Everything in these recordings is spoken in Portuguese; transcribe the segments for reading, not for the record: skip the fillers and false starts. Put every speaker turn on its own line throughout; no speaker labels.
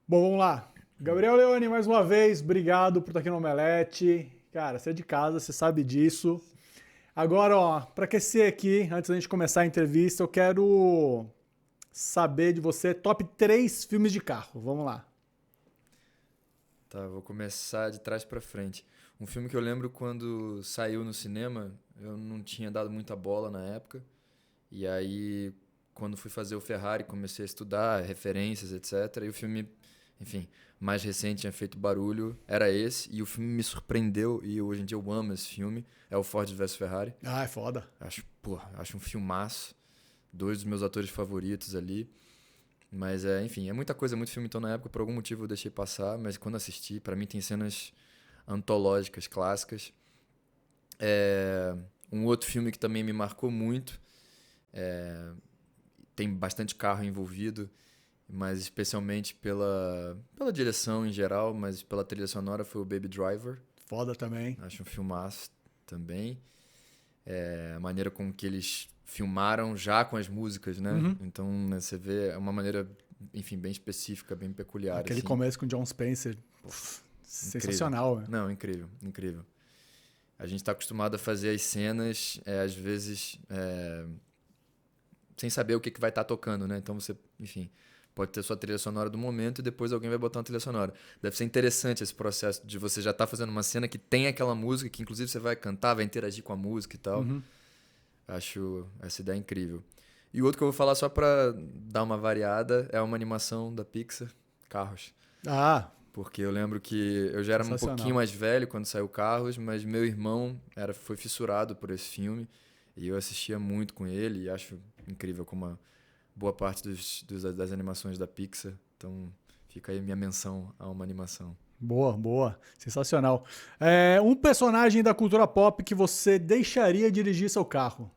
Bom, vamos lá. Gabriel Leone, mais uma vez, obrigado por estar aqui no Omelete. Cara, você é de casa, você sabe disso. Agora, ó, para aquecer aqui, antes da gente começar a entrevista, eu quero saber de você top 3 filmes de carro. Vamos lá.
Tá, vou começar de trás pra frente. Um filme que eu lembro quando saiu no cinema, eu não tinha dado muita bola na época. E aí, quando fui fazer o Ferrari, comecei a estudar referências, etc. E o filme, enfim, mais recente tinha feito barulho, era esse. E o filme me surpreendeu e hoje em dia eu amo esse filme. É o Ford versus Ferrari.
Ah, é foda.
Acho um filmaço. Dois dos meus atores favoritos ali. Mas, enfim, é muita coisa, muito filme. Então, na época, por algum motivo, eu deixei passar. Mas quando assisti, pra mim tem cenas antológicas, clássicas. Um outro filme que também me marcou muito. Tem bastante carro envolvido, mas especialmente pela direção em geral, mas pela trilha sonora, foi o Baby Driver.
Foda também.
Acho um filmaço também. A maneira com que eles filmaram já com as músicas, né?
Uhum.
Então, né, você vê, é uma maneira, enfim, bem específica, bem peculiar,
Aquele
assim.
começo com John Spencer.
Incrível.
Sensacional, né?
Não, incrível, incrível. A gente está acostumado a fazer as cenas, às vezes, sem saber o que vai estar tocando, né? Então você, enfim, pode ter sua trilha sonora do momento e depois alguém vai botar uma trilha sonora. Deve ser interessante esse processo de você já estar fazendo uma cena que tem aquela música, que inclusive você vai cantar, vai interagir com a música e tal.
Uhum.
Acho essa ideia incrível. E o outro que eu vou falar só pra dar uma variada é uma animação da Pixar, Carros.
Ah,
Porque eu lembro que eu já era um pouquinho
sensacional.
mais velho quando saiu Carros, mas meu irmão foi fissurado por esse filme e eu assistia muito com ele e acho incrível como a boa parte das animações da Pixar. Então fica aí minha menção a uma animação.
Boa, boa. Sensacional. Um personagem da cultura pop que você deixaria dirigir seu carro.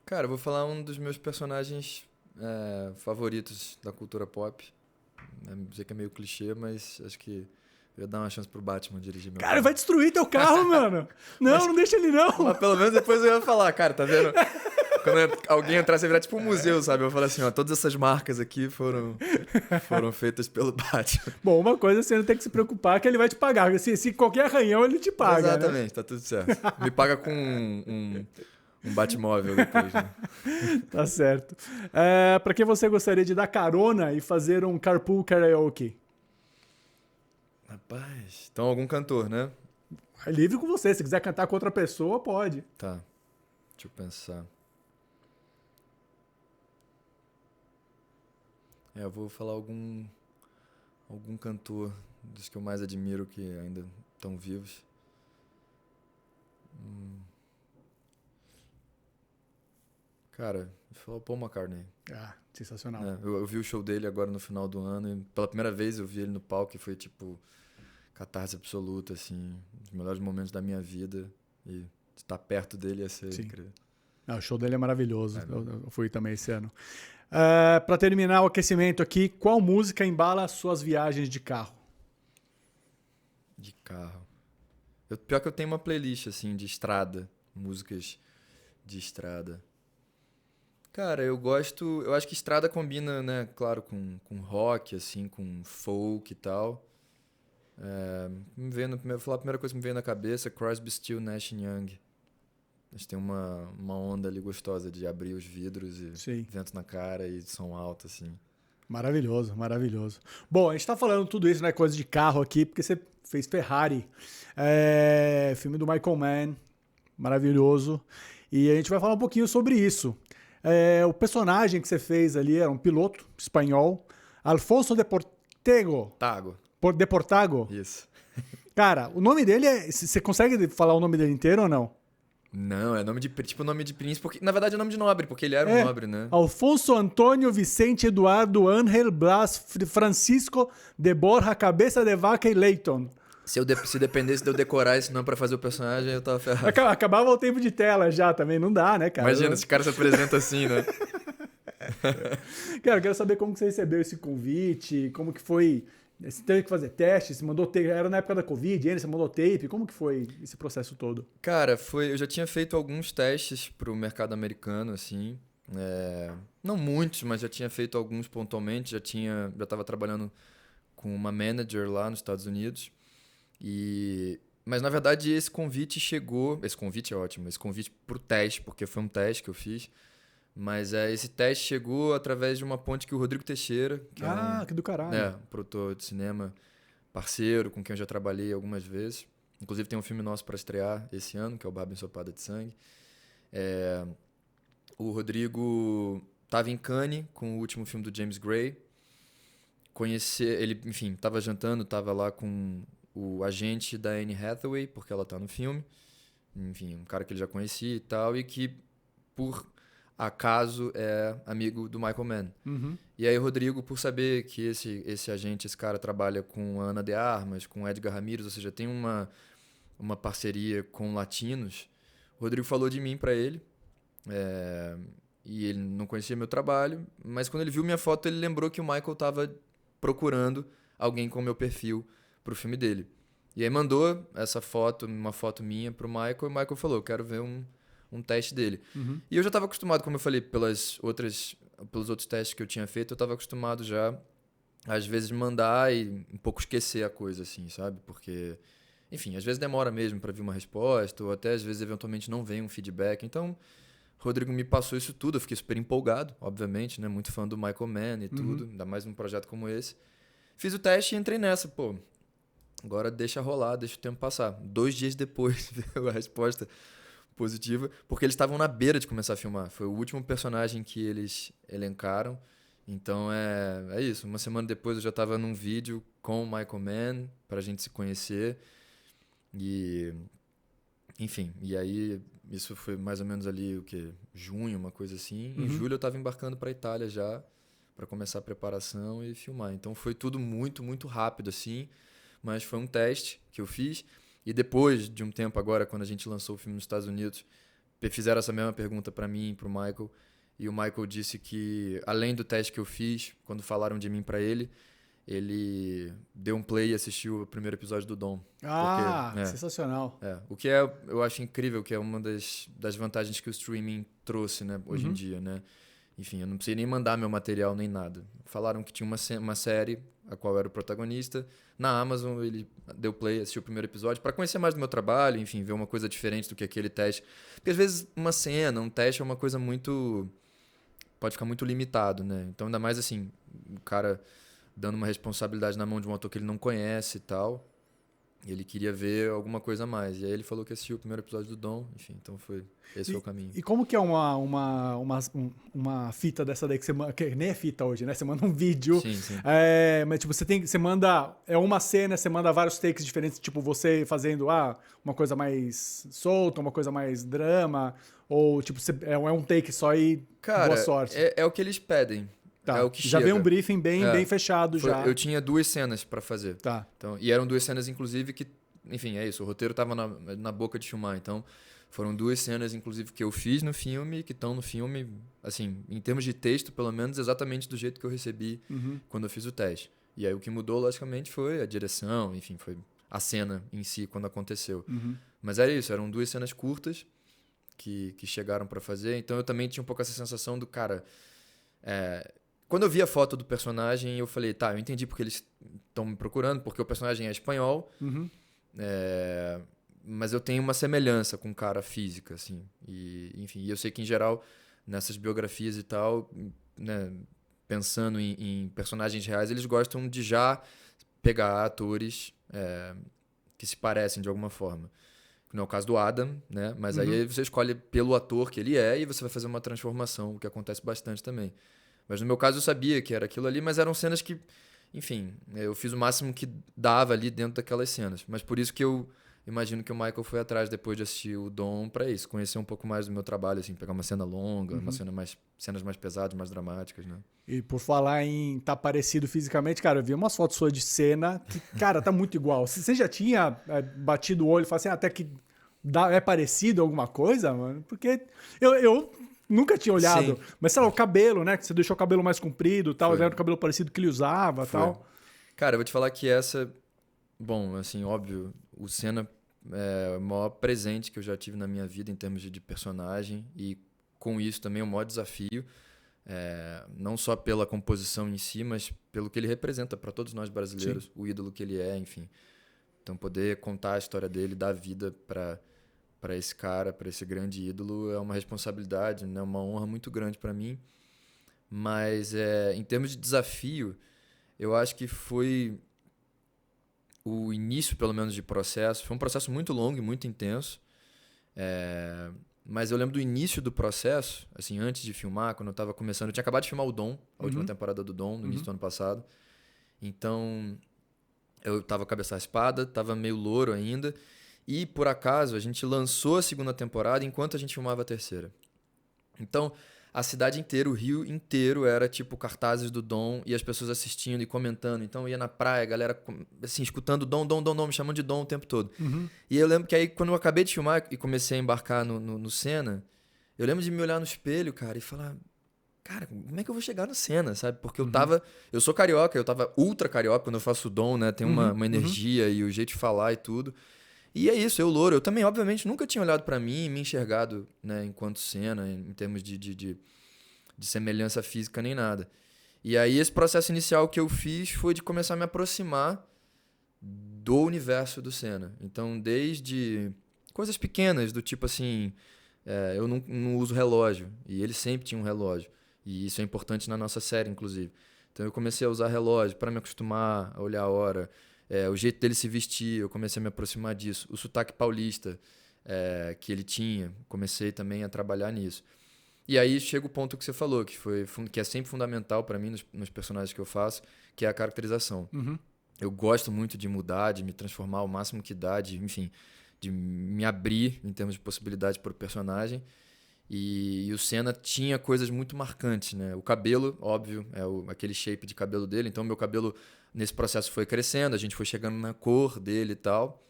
Cara, eu vou falar um dos meus personagens favoritos da cultura pop. Sei que é meio clichê, mas acho que eu ia dar uma chance pro Batman dirigir meu
Cara,
carro.
vai destruir teu carro, mano. Não,
Mas,
não deixa ele não.
mas pelo menos depois eu ia falar, cara, tá vendo? Quando alguém entrar, você virar tipo um museu, sabe? Eu falo assim, ó, todas essas marcas aqui foram feitas pelo Batman.
Bom, uma coisa você não tem que se preocupar que ele vai te pagar. Se qualquer arranhão ele te paga, né?
Exatamente, tá tudo certo. Me paga com um Batmóvel depois, né?
Tá certo. Pra quem você gostaria de dar carona e fazer um carpool karaoke?
Rapaz, então algum cantor, né?
É livre com você. Se quiser cantar com outra pessoa, pode.
Tá, deixa eu pensar. Eu vou falar algum cantor dos que eu mais admiro que ainda estão vivos. Cara, vou falar o Paul McCartney.
Ah, sensacional.
Eu vi o show dele agora no final do ano e pela primeira vez eu vi ele no palco e foi tipo catarse absoluta, assim, um dos melhores momentos da minha vida e estar perto dele ia ser
Sim.
incrível.
O show dele é maravilhoso. Eu fui também esse ano. Pra terminar o aquecimento aqui, qual música embala as suas viagens de carro?
De carro. Pior que eu tenho uma playlist, assim, de estrada. Músicas de estrada. Cara, eu acho que estrada combina, né, claro, com rock, assim, com folk e tal. Vou falar a primeira coisa que me veio na cabeça, Crosby, Still, Nash Young. Eles têm uma onda ali gostosa de abrir os vidros e
Sim.
vento na cara e som alto, assim.
Maravilhoso, maravilhoso. Bom, a gente tá falando tudo isso, né? Coisa de carro aqui, porque você fez Ferrari. Filme do Michael Mann, maravilhoso. E a gente vai falar um pouquinho sobre isso. O personagem que você fez ali era um piloto espanhol, Alfonso de Portego.
Tago,
De Portago.
isso.
Cara, o nome dele é. Você consegue falar o nome dele inteiro ou não?
Não, é nome de príncipe, porque na verdade é nome de nobre, porque ele era um nobre, né?
Alfonso Antônio Vicente Eduardo Ángel Blas Francisco de Borja Cabeça de Vaca e Leighton.
Se dependesse de eu decorar esse nome pra fazer o personagem, eu tava ferrado.
Acabava o tempo de tela já também, não dá, né, cara?
Imagina, esse cara se apresenta assim, né?
Cara, eu quero saber como que você recebeu esse convite, como que foi. Você teve que fazer testes, você mandou tape, era na época da Covid, ainda você mandou tape, como que foi esse processo todo?
Cara, eu já tinha feito alguns testes pro mercado americano, assim. Não muitos, mas já tinha feito alguns pontualmente. Já estava trabalhando com uma manager lá nos Estados Unidos. Mas, na verdade, esse convite chegou... Esse convite é ótimo. Esse convite pro teste, porque foi um teste que eu fiz. Mas esse teste chegou através de uma ponte que o Rodrigo Teixeira, que
que do caralho.
um produtor de cinema, parceiro, com quem eu já trabalhei algumas vezes. Inclusive tem um filme nosso para estrear esse ano, que é o Barba Ensopada de Sangue. O Rodrigo estava em Cannes com o último filme do James Gray. Ele, enfim, estava jantando, estava lá com o agente da Anne Hathaway, porque ela está no filme. Enfim, um cara que ele já conhecia e tal, e que, por acaso, é amigo do Michael Mann.
Uhum.
E aí o Rodrigo, por saber que esse agente, esse cara trabalha com a Ana de Armas, com o Edgar Ramírez, ou seja, tem uma parceria com latinos, o Rodrigo falou de mim para ele. E ele não conhecia meu trabalho, mas quando ele viu minha foto, ele lembrou que o Michael estava procurando alguém com meu perfil pro filme dele. E aí mandou essa foto, uma foto minha pro Michael, e o Michael falou, quero ver um teste dele.
Uhum.
E eu já estava acostumado, como eu falei, pelos outros testes que eu tinha feito, eu estava acostumado já, às vezes, mandar e um pouco esquecer a coisa, assim, sabe? Porque, enfim, às vezes demora mesmo para vir uma resposta, ou até às vezes, eventualmente, não vem um feedback. Então, o Rodrigo me passou isso tudo, eu fiquei super empolgado, obviamente, né? Muito fã do Michael Mann e tudo, ainda mais num projeto como esse. Fiz o teste e entrei nessa, pô. Agora deixa rolar, deixa o tempo passar. 2 dias depois veio a resposta positiva, porque eles estavam na beira de começar a filmar. Foi o último personagem que eles elencaram. Então é isso. Uma semana depois eu já estava num vídeo com o Michael Mann pra gente se conhecer. E enfim, e aí isso foi mais ou menos ali o que? Junho, uma coisa assim. Em julho eu estava embarcando para Itália já para começar a preparação e filmar. Então foi tudo muito, muito rápido assim, mas foi um teste que eu fiz. E depois de um tempo agora, quando a gente lançou o filme nos Estados Unidos, fizeram essa mesma pergunta para mim e para o Michael. E o Michael disse que, além do teste que eu fiz, quando falaram de mim para ele deu um play e assistiu o primeiro episódio do Dom.
Sensacional.
O que eu acho incrível, que é uma das vantagens que o streaming trouxe, né, hoje em dia, né? Enfim, eu não precisei nem mandar meu material nem nada. Falaram que tinha uma série, a qual eu era o protagonista. Na Amazon, ele deu play, assistiu o primeiro episódio para conhecer mais do meu trabalho, enfim, ver uma coisa diferente do que aquele teste. Porque às vezes uma cena, um teste é uma coisa muito... pode ficar muito limitado, né? Então, ainda mais assim, o cara dando uma responsabilidade na mão de um ator que ele não conhece e tal. Ele queria ver alguma coisa a mais. E aí ele falou que assistiu o primeiro episódio do Dom. Enfim, então esse foi o caminho.
E como que é uma fita dessa daí que você manda... Que nem é fita hoje, né? Você manda um vídeo.
Sim, sim.
Mas tipo, você manda... É uma cena, você manda vários takes diferentes. Tipo, você fazendo uma coisa mais solta, uma coisa mais drama. Ou tipo, é um take só e boa sorte.
É o que eles pedem.
Tá.
É o que
já
chega.
veio um briefing bem fechado já.
Eu tinha 2 cenas pra fazer.
Tá.
Então, e eram 2 cenas, inclusive, que... Enfim, é isso. O roteiro tava na boca de filmar. Então, foram 2 cenas, inclusive, que eu fiz no filme, que estão no filme, assim, em termos de texto, pelo menos, exatamente do jeito que eu recebi quando eu fiz o teste. E aí o que mudou, logicamente, foi a direção, enfim, foi a cena em si, quando aconteceu. Mas era isso, eram 2 cenas curtas que chegaram pra fazer. Então, eu também tinha um pouco essa sensação do, cara... Quando eu vi a foto do personagem, eu falei, tá, eu entendi porque eles estão me procurando, porque o personagem é espanhol, mas eu tenho uma semelhança com o cara física, assim. E, enfim, eu sei que, em geral, nessas biografias e tal, né, pensando em personagens reais, eles gostam de já pegar atores que se parecem de alguma forma. Não é o caso do Adam, né? Mas aí você escolhe pelo ator que ele é e você vai fazer uma transformação, o que acontece bastante também. Mas no meu caso eu sabia que era aquilo ali, mas eram cenas que, enfim, eu fiz o máximo que dava ali dentro daquelas cenas. Mas por isso que eu imagino que o Michael foi atrás depois de assistir o Dom pra isso, conhecer um pouco mais do meu trabalho, assim, pegar uma cena longa, cenas mais pesadas, mais dramáticas, né?
E por falar em tá parecido fisicamente, cara, eu vi umas fotos suas de cena que, cara, tá muito igual. Você já tinha batido o olho e falado assim, até que é parecido alguma coisa, mano? Porque eu nunca tinha olhado.
Sim.
Mas, sei lá, o cabelo, né? Que você deixou o cabelo mais comprido e tal. Era o cabelo parecido que ele usava e tal.
Cara, eu vou te falar que essa... Bom, assim, óbvio, o Senna é o maior presente que eu já tive na minha vida em termos de personagem. E com isso também o maior desafio. Não só pela composição em si, mas pelo que ele representa para todos nós brasileiros,
Sim.
o ídolo que ele é, enfim. Então, poder contar a história dele, dar vida para esse cara, para esse grande ídolo, é uma responsabilidade, né? Uma honra muito grande para mim. Mas, em termos de desafio, eu acho que foi o início, pelo menos, de processo. Foi um processo muito longo e muito intenso. Mas eu lembro do início do processo, assim, antes de filmar, quando eu estava começando. Eu tinha acabado de filmar o Dom, a última temporada do Dom, no início do ano passado. Então, eu tava cabeça raspada, tava meio louro ainda. E, por acaso, a gente lançou a segunda temporada enquanto a gente filmava a terceira. Então, a cidade inteira, o Rio inteiro, era tipo cartazes do Dom e as pessoas assistindo e comentando. Então, eu ia na praia, a galera assim, escutando Dom, Dom, Dom, Dom, me chamando de Dom o tempo todo. E eu lembro que aí, quando eu acabei de filmar e comecei a embarcar no Senna, eu lembro de me olhar no espelho, cara, e falar... Cara, como é que eu vou chegar no Senna, sabe? Porque eu sou carioca, eu tava ultra carioca quando eu faço o Dom, né? Tem uma energia e o jeito de falar e tudo. E é isso, eu louro. Eu também, obviamente, nunca tinha olhado pra mim e me enxergado, né, enquanto Senna, em termos de semelhança física nem nada. E aí esse processo inicial que eu fiz foi de começar a me aproximar do universo do Senna. Então, desde coisas pequenas, do tipo assim, eu não uso relógio, e ele sempre tinha um relógio. E isso é importante na nossa série, inclusive. Então eu comecei a usar relógio para me acostumar a olhar a hora. O jeito dele se vestir, eu comecei a me aproximar disso. O sotaque paulista que ele tinha, comecei também a trabalhar nisso. E aí chega o ponto que você falou, que é sempre fundamental para mim nos personagens que eu faço, que é a caracterização. Eu gosto muito de mudar, de me transformar ao máximo que dá, enfim, de me abrir em termos de possibilidade para o personagem. E o Senna tinha coisas muito marcantes, né? O cabelo, óbvio, aquele shape de cabelo dele. Então, meu cabelo, nesse processo, foi crescendo. A gente foi chegando na cor dele e tal.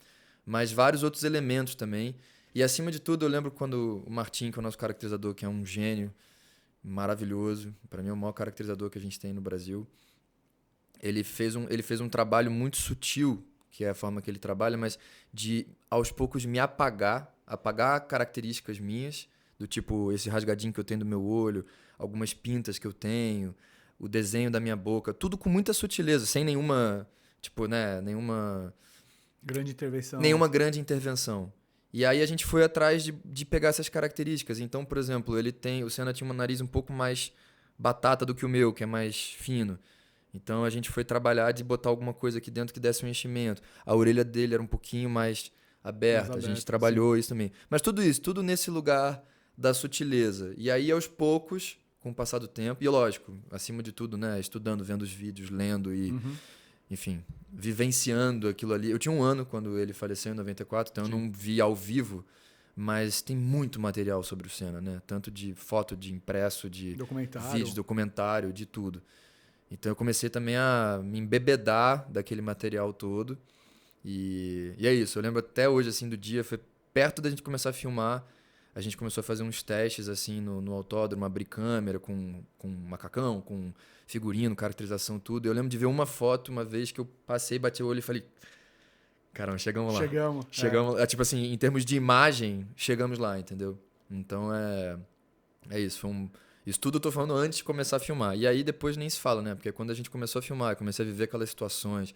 Mas vários outros elementos também. E, acima de tudo, eu lembro quando o Martin, que é o nosso caracterizador, que é um gênio maravilhoso. Para mim, é o maior caracterizador que a gente tem no Brasil. Ele fez um trabalho muito sutil, que é a forma que ele trabalha, mas de, aos poucos, me apagar características minhas, do tipo esse rasgadinho que eu tenho do meu olho, algumas pintas que eu tenho, o desenho da minha boca, tudo com muita sutileza, sem nenhuma, tipo, né,
Grande intervenção.
nenhuma grande intervenção. E aí a gente foi atrás de pegar essas características. Então, por exemplo, o Senna tinha um nariz um pouco mais batata do que o meu, que é mais fino. Então a gente foi trabalhar de botar alguma coisa aqui dentro que desse um enchimento. A orelha dele era um pouquinho mais
Mais
aberta, a gente
aberto,
trabalhou isso também. Mas tudo isso, tudo nesse lugar da sutileza. E aí, aos poucos, com o passar do tempo, e lógico, acima de tudo, né, estudando, vendo os vídeos, lendo e, enfim, vivenciando aquilo ali. Eu tinha 1 ano quando ele faleceu, em 94, então eu não vi ao vivo, mas tem muito material sobre o Senna, né? Tanto de foto, de impresso, de vídeo, documentário, de tudo. Então eu comecei também a me embebedar daquele material todo. E é isso. Eu lembro até hoje, assim, do dia, foi perto da gente começar a filmar. A gente começou a fazer uns testes, assim, no autódromo, abrir câmera com macacão, com figurino, caracterização, tudo. Eu lembro de ver uma foto uma vez que eu passei, bati o olho e falei... Caramba, chegamos lá. Chegamos. Tipo assim, em termos de imagem, chegamos lá, entendeu? Então é isso. Isso tudo eu tô falando antes de começar a filmar. E aí depois nem se fala, né? Porque quando a gente começou a filmar, eu comecei a viver aquelas situações,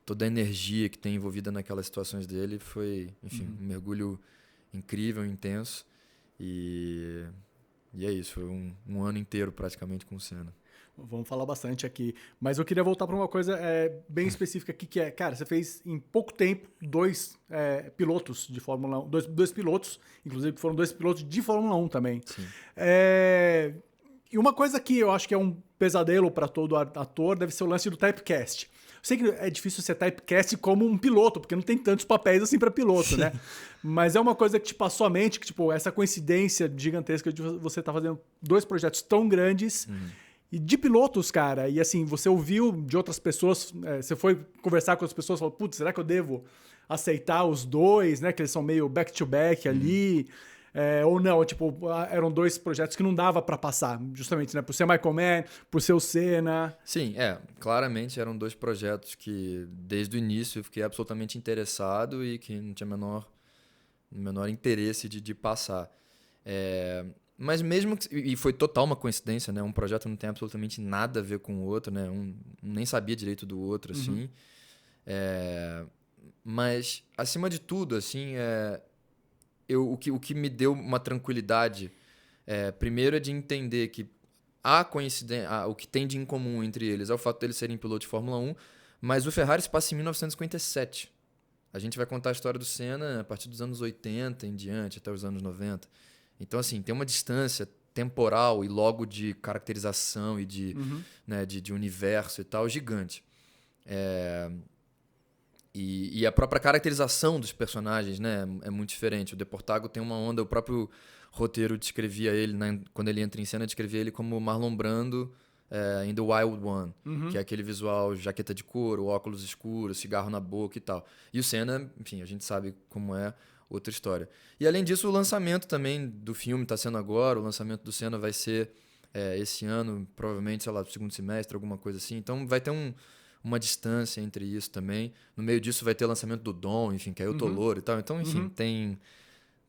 toda a energia que tem envolvida naquelas situações dele foi, enfim, um mergulho incrível, intenso. E é isso. Foi um ano inteiro praticamente com o Senna.
Vamos falar bastante aqui. Mas eu queria voltar para uma coisa bem específica aqui, que é, cara, você fez em pouco tempo 2 pilotos de Fórmula 1, dois pilotos, inclusive que foram 2 pilotos de Fórmula 1 também.
Sim.
E uma coisa que eu acho que é um pesadelo para todo ator deve ser o lance do typecast. Eu sei que é difícil ser typecast como um piloto, porque não tem tantos papéis assim para piloto, né? Mas é uma coisa que te passou à mente, que tipo, essa coincidência gigantesca de você estar fazendo 2 projetos tão grandes. E de pilotos, cara, e assim, você ouviu de outras pessoas, você foi conversar com as pessoas, falou, putz, será que eu devo aceitar os 2, né? Que eles são meio back-to-back ali, ou não, tipo, eram 2 projetos que não dava pra passar, justamente, né? Por ser Michael Mann, por ser o Senna.
Sim, claramente eram 2 projetos que, desde o início, eu fiquei absolutamente interessado e que não tinha menor interesse de passar. Mas mesmo que... E foi total uma coincidência, né? Um projeto não tem absolutamente nada a ver com o outro, né? Um nem sabia direito do outro, assim. Mas, acima de tudo, assim, o que me deu uma tranquilidade, primeiro é de entender que há coincidência, o que tem de incomum entre eles é o fato deles serem pilotos de Fórmula 1, mas o Ferrari se passa em 1957. A gente vai contar a história do Senna a partir dos anos 80 em diante, até os anos 90. Então, assim, tem uma distância temporal e logo de caracterização e né, de universo e tal gigante. E a própria caracterização dos personagens, né, é muito diferente. O Deportago tem uma onda, o próprio roteiro descrevia ele, né, quando ele entra em cena, descrevia ele como Marlon Brando em The Wild One, que é aquele visual, jaqueta de couro, óculos escuros, cigarro na boca e tal. E o Senna, enfim, a gente sabe como é, outra história. E além disso, o lançamento também do filme está sendo agora, o lançamento do Senna vai ser esse ano, provavelmente, sei lá, segundo semestre, alguma coisa assim. Então vai ter uma distância entre isso também. No meio disso vai ter o lançamento do Dom, enfim, que aí eu tô louro e tal. Então, enfim,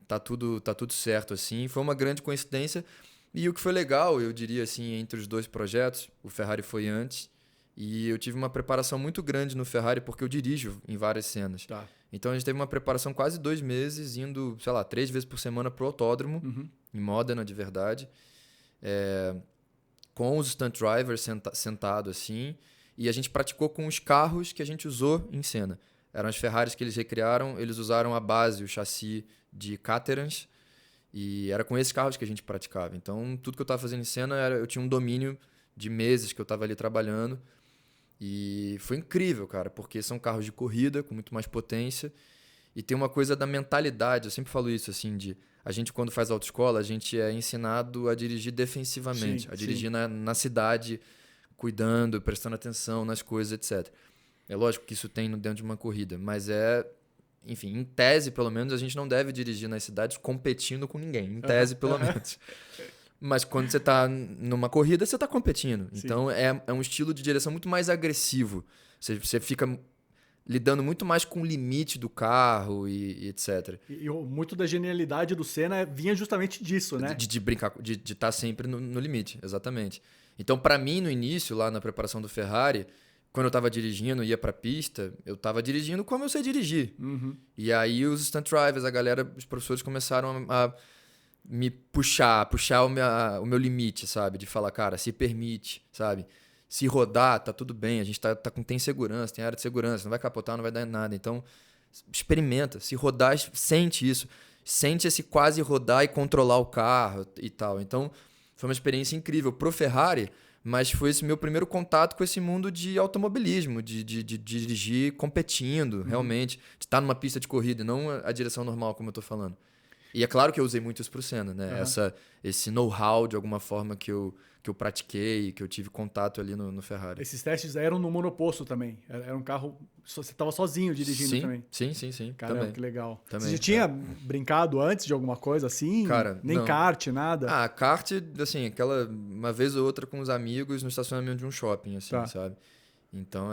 tá tudo certo, assim. Foi uma grande coincidência. E o que foi legal, eu diria assim, entre os dois projetos, o Ferrari foi antes, e eu tive uma preparação muito grande no Ferrari porque eu dirijo em várias cenas.
Tá.
Então a gente teve uma preparação quase 2 meses, indo, sei lá, 3 vezes por semana pro autódromo, em Modena de verdade, com os stunt drivers sentado assim, e a gente praticou com os carros que a gente usou em cena. Eram as Ferraris que eles recriaram, eles usaram a base, o chassi de Caterham, e era com esses carros que a gente praticava. Então, tudo que eu estava fazendo em cena, eu tinha um domínio de meses que eu estava ali trabalhando. E foi incrível, cara, porque são carros de corrida com muito mais potência. E tem uma coisa da mentalidade, eu sempre falo isso, assim, de... A gente, quando faz autoescola, a gente é ensinado a dirigir defensivamente.
Sim,
a dirigir
sim.
na cidade, cuidando, prestando atenção nas coisas, etc. É lógico que isso tem dentro de uma corrida, mas enfim, em tese, pelo menos, a gente não deve dirigir nas cidades competindo com ninguém. Em tese, pelo menos. Mas quando você está numa corrida, você está competindo.
Sim.
Então, é um estilo de direção muito mais agressivo. Você fica lidando muito mais com o limite do carro e etc.
E muito da genialidade do Senna vinha justamente disso, né?
De brincar, de estar sempre no limite, exatamente. Então, para mim, no início, lá na preparação do Ferrari... Quando eu estava dirigindo, ia para a pista, eu estava dirigindo como eu sei dirigir. E aí os stunt drivers, a galera, os professores começaram a me puxar o meu limite, sabe? De falar, cara, se permite, sabe? Se rodar, tá tudo bem, a gente tem segurança, tem área de segurança, não vai capotar, não vai dar nada. Então, experimenta. Se rodar, sente isso. Sente esse quase rodar e controlar o carro e tal. Então, foi uma experiência incrível pro Ferrari. Mas foi esse meu primeiro contato com esse mundo de automobilismo, de dirigir competindo, realmente, de estar numa pista de corrida e não a direção normal, como eu tô falando. E é claro que eu usei muito isso pro Senna, né? Esse know-how, de alguma forma, que eu pratiquei, que eu tive contato ali no Ferrari.
Esses testes eram no monoposto também. Era um carro... Você estava sozinho dirigindo também.
Sim.
Caramba,
também.
que legal.
Também,
Você já tinha brincado antes de alguma coisa assim?
Cara,
Nem
não.
kart, nada?
Kart, assim, uma vez ou outra com os amigos no estacionamento de um shopping, assim,
Tá.
sabe? Então,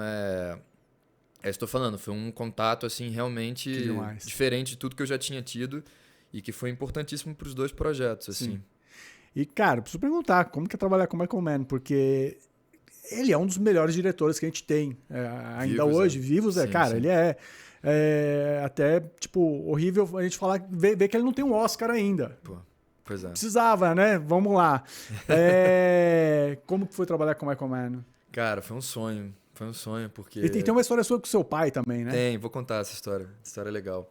estou falando, foi um contato, assim, realmente diferente de tudo que eu já tinha tido e que foi importantíssimo para os dois projetos, assim.
Sim. E, cara, preciso perguntar, como que é trabalhar com o Michael Mann? Porque ele é um dos melhores diretores que a gente tem. Ainda
Vivos,
hoje, vivos,
sim,
cara,
sim.
ele é até, tipo, horrível a gente falar, ver que ele não tem um Oscar ainda.
Pô, pois é.
Precisava, né? Vamos lá. Como que foi trabalhar com o Michael Mann?
Cara, foi um sonho, porque...
E tem uma história sua com seu pai também, né?
Tem, vou contar essa história é legal.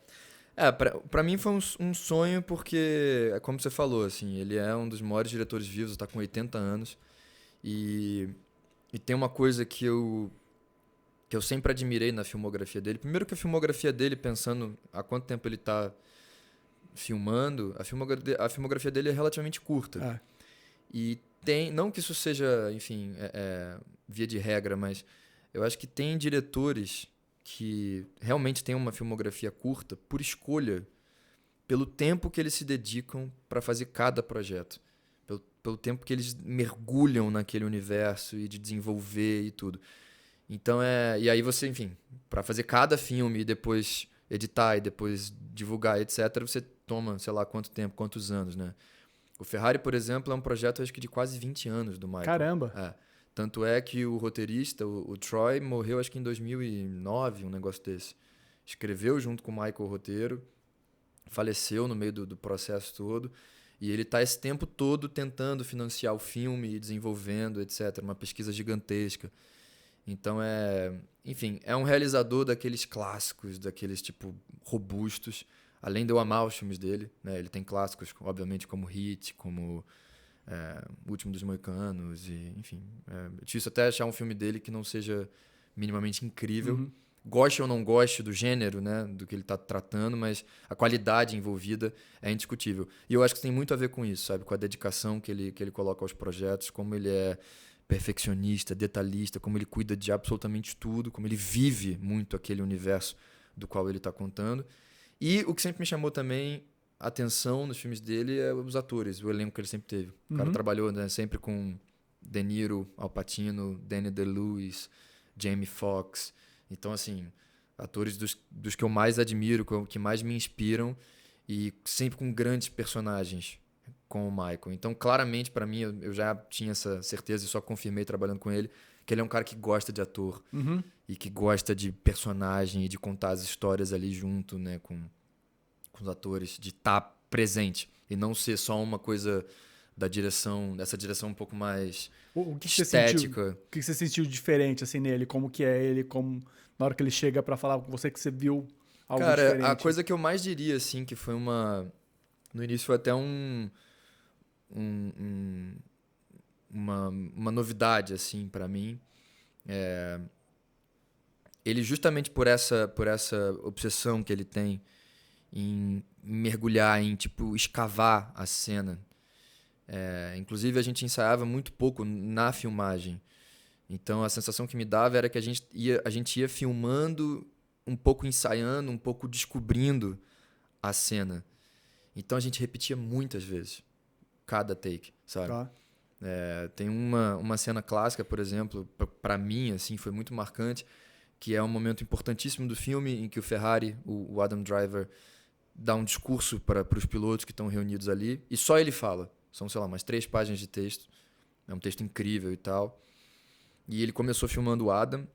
Pra mim foi um sonho porque, como você falou, assim, ele é um dos maiores diretores vivos, tá com 80 anos. E tem uma coisa que eu sempre admirei na filmografia dele. Primeiro que a filmografia dele, pensando há quanto tempo ele tá filmando, a filmografia dele é relativamente curta. E não que isso seja, enfim, via de regra, mas eu acho que tem diretores que realmente têm uma filmografia curta por escolha, pelo tempo que eles se dedicam para fazer cada projeto, pelo tempo que eles mergulham naquele universo e de desenvolver e tudo. Então e aí você, enfim, para fazer cada filme e depois editar e depois divulgar, etc, você toma, sei lá quanto tempo, quantos anos, né? O Ferrari, por exemplo, é um projeto, acho que de quase 20 anos do Michael.
Caramba.
Tanto é que o roteirista, o Troy, morreu acho que em 2009, um negócio desse. Escreveu junto com o Michael o roteiro, faleceu no meio do processo todo. E ele está esse tempo todo tentando financiar o filme, desenvolvendo, etc. Uma pesquisa gigantesca. Então enfim, é um realizador daqueles clássicos, daqueles tipo robustos. Além de eu amar os filmes dele, né? Ele tem clássicos, obviamente, como Hit, como O Último dos Moicanos, e, enfim. É difícil até achar um filme dele que não seja minimamente incrível.
Uhum.
Goste ou não goste do gênero, né? Do que ele está tratando, mas a qualidade envolvida é indiscutível. E eu acho que tem muito a ver com isso, sabe? Com a dedicação que ele coloca aos projetos, como ele é perfeccionista, detalhista, como ele cuida de absolutamente tudo, como ele vive muito aquele universo do qual ele está contando. E o que sempre me chamou também a atenção nos filmes dele é os atores, o elenco que ele sempre teve. O cara trabalhou, né, sempre com De Niro, Al Pacino, Daniel Day-Lewis, Jamie Foxx. Então, assim, atores dos que eu mais admiro, que mais me inspiram, e sempre com grandes personagens com o Michael. Então, claramente, para mim, eu já tinha essa certeza e só confirmei trabalhando com ele, que ele é um cara que gosta de ator e que gosta de personagem e de contar as histórias ali junto, né, com os atores, de estar presente e não ser só uma coisa da direção, dessa direção um pouco mais
O que
estética.
O que você sentiu diferente assim nele? Como que é ele? Como na hora que ele chega pra falar com você que você viu algo
Cara,
diferente?
a coisa que eu mais diria, assim, que foi no início foi até uma novidade, assim, pra mim. Ele justamente por essa obsessão que ele tem em mergulhar, em tipo escavar a cena. Inclusive a gente ensaiava muito pouco na filmagem. Então a sensação que me dava era que a gente ia filmando, um pouco ensaiando, um pouco descobrindo a cena. Então a gente repetia muitas vezes cada take, sabe?
Tá.
Tem uma cena clássica, por exemplo, pra mim assim, foi muito marcante, que é um momento importantíssimo do filme em que o Ferrari, o Adam Driver, dá um discurso para os pilotos que estão reunidos ali e só ele fala. São, sei lá, umas 3 páginas de texto. É um texto incrível e tal. E ele começou filmando o Adam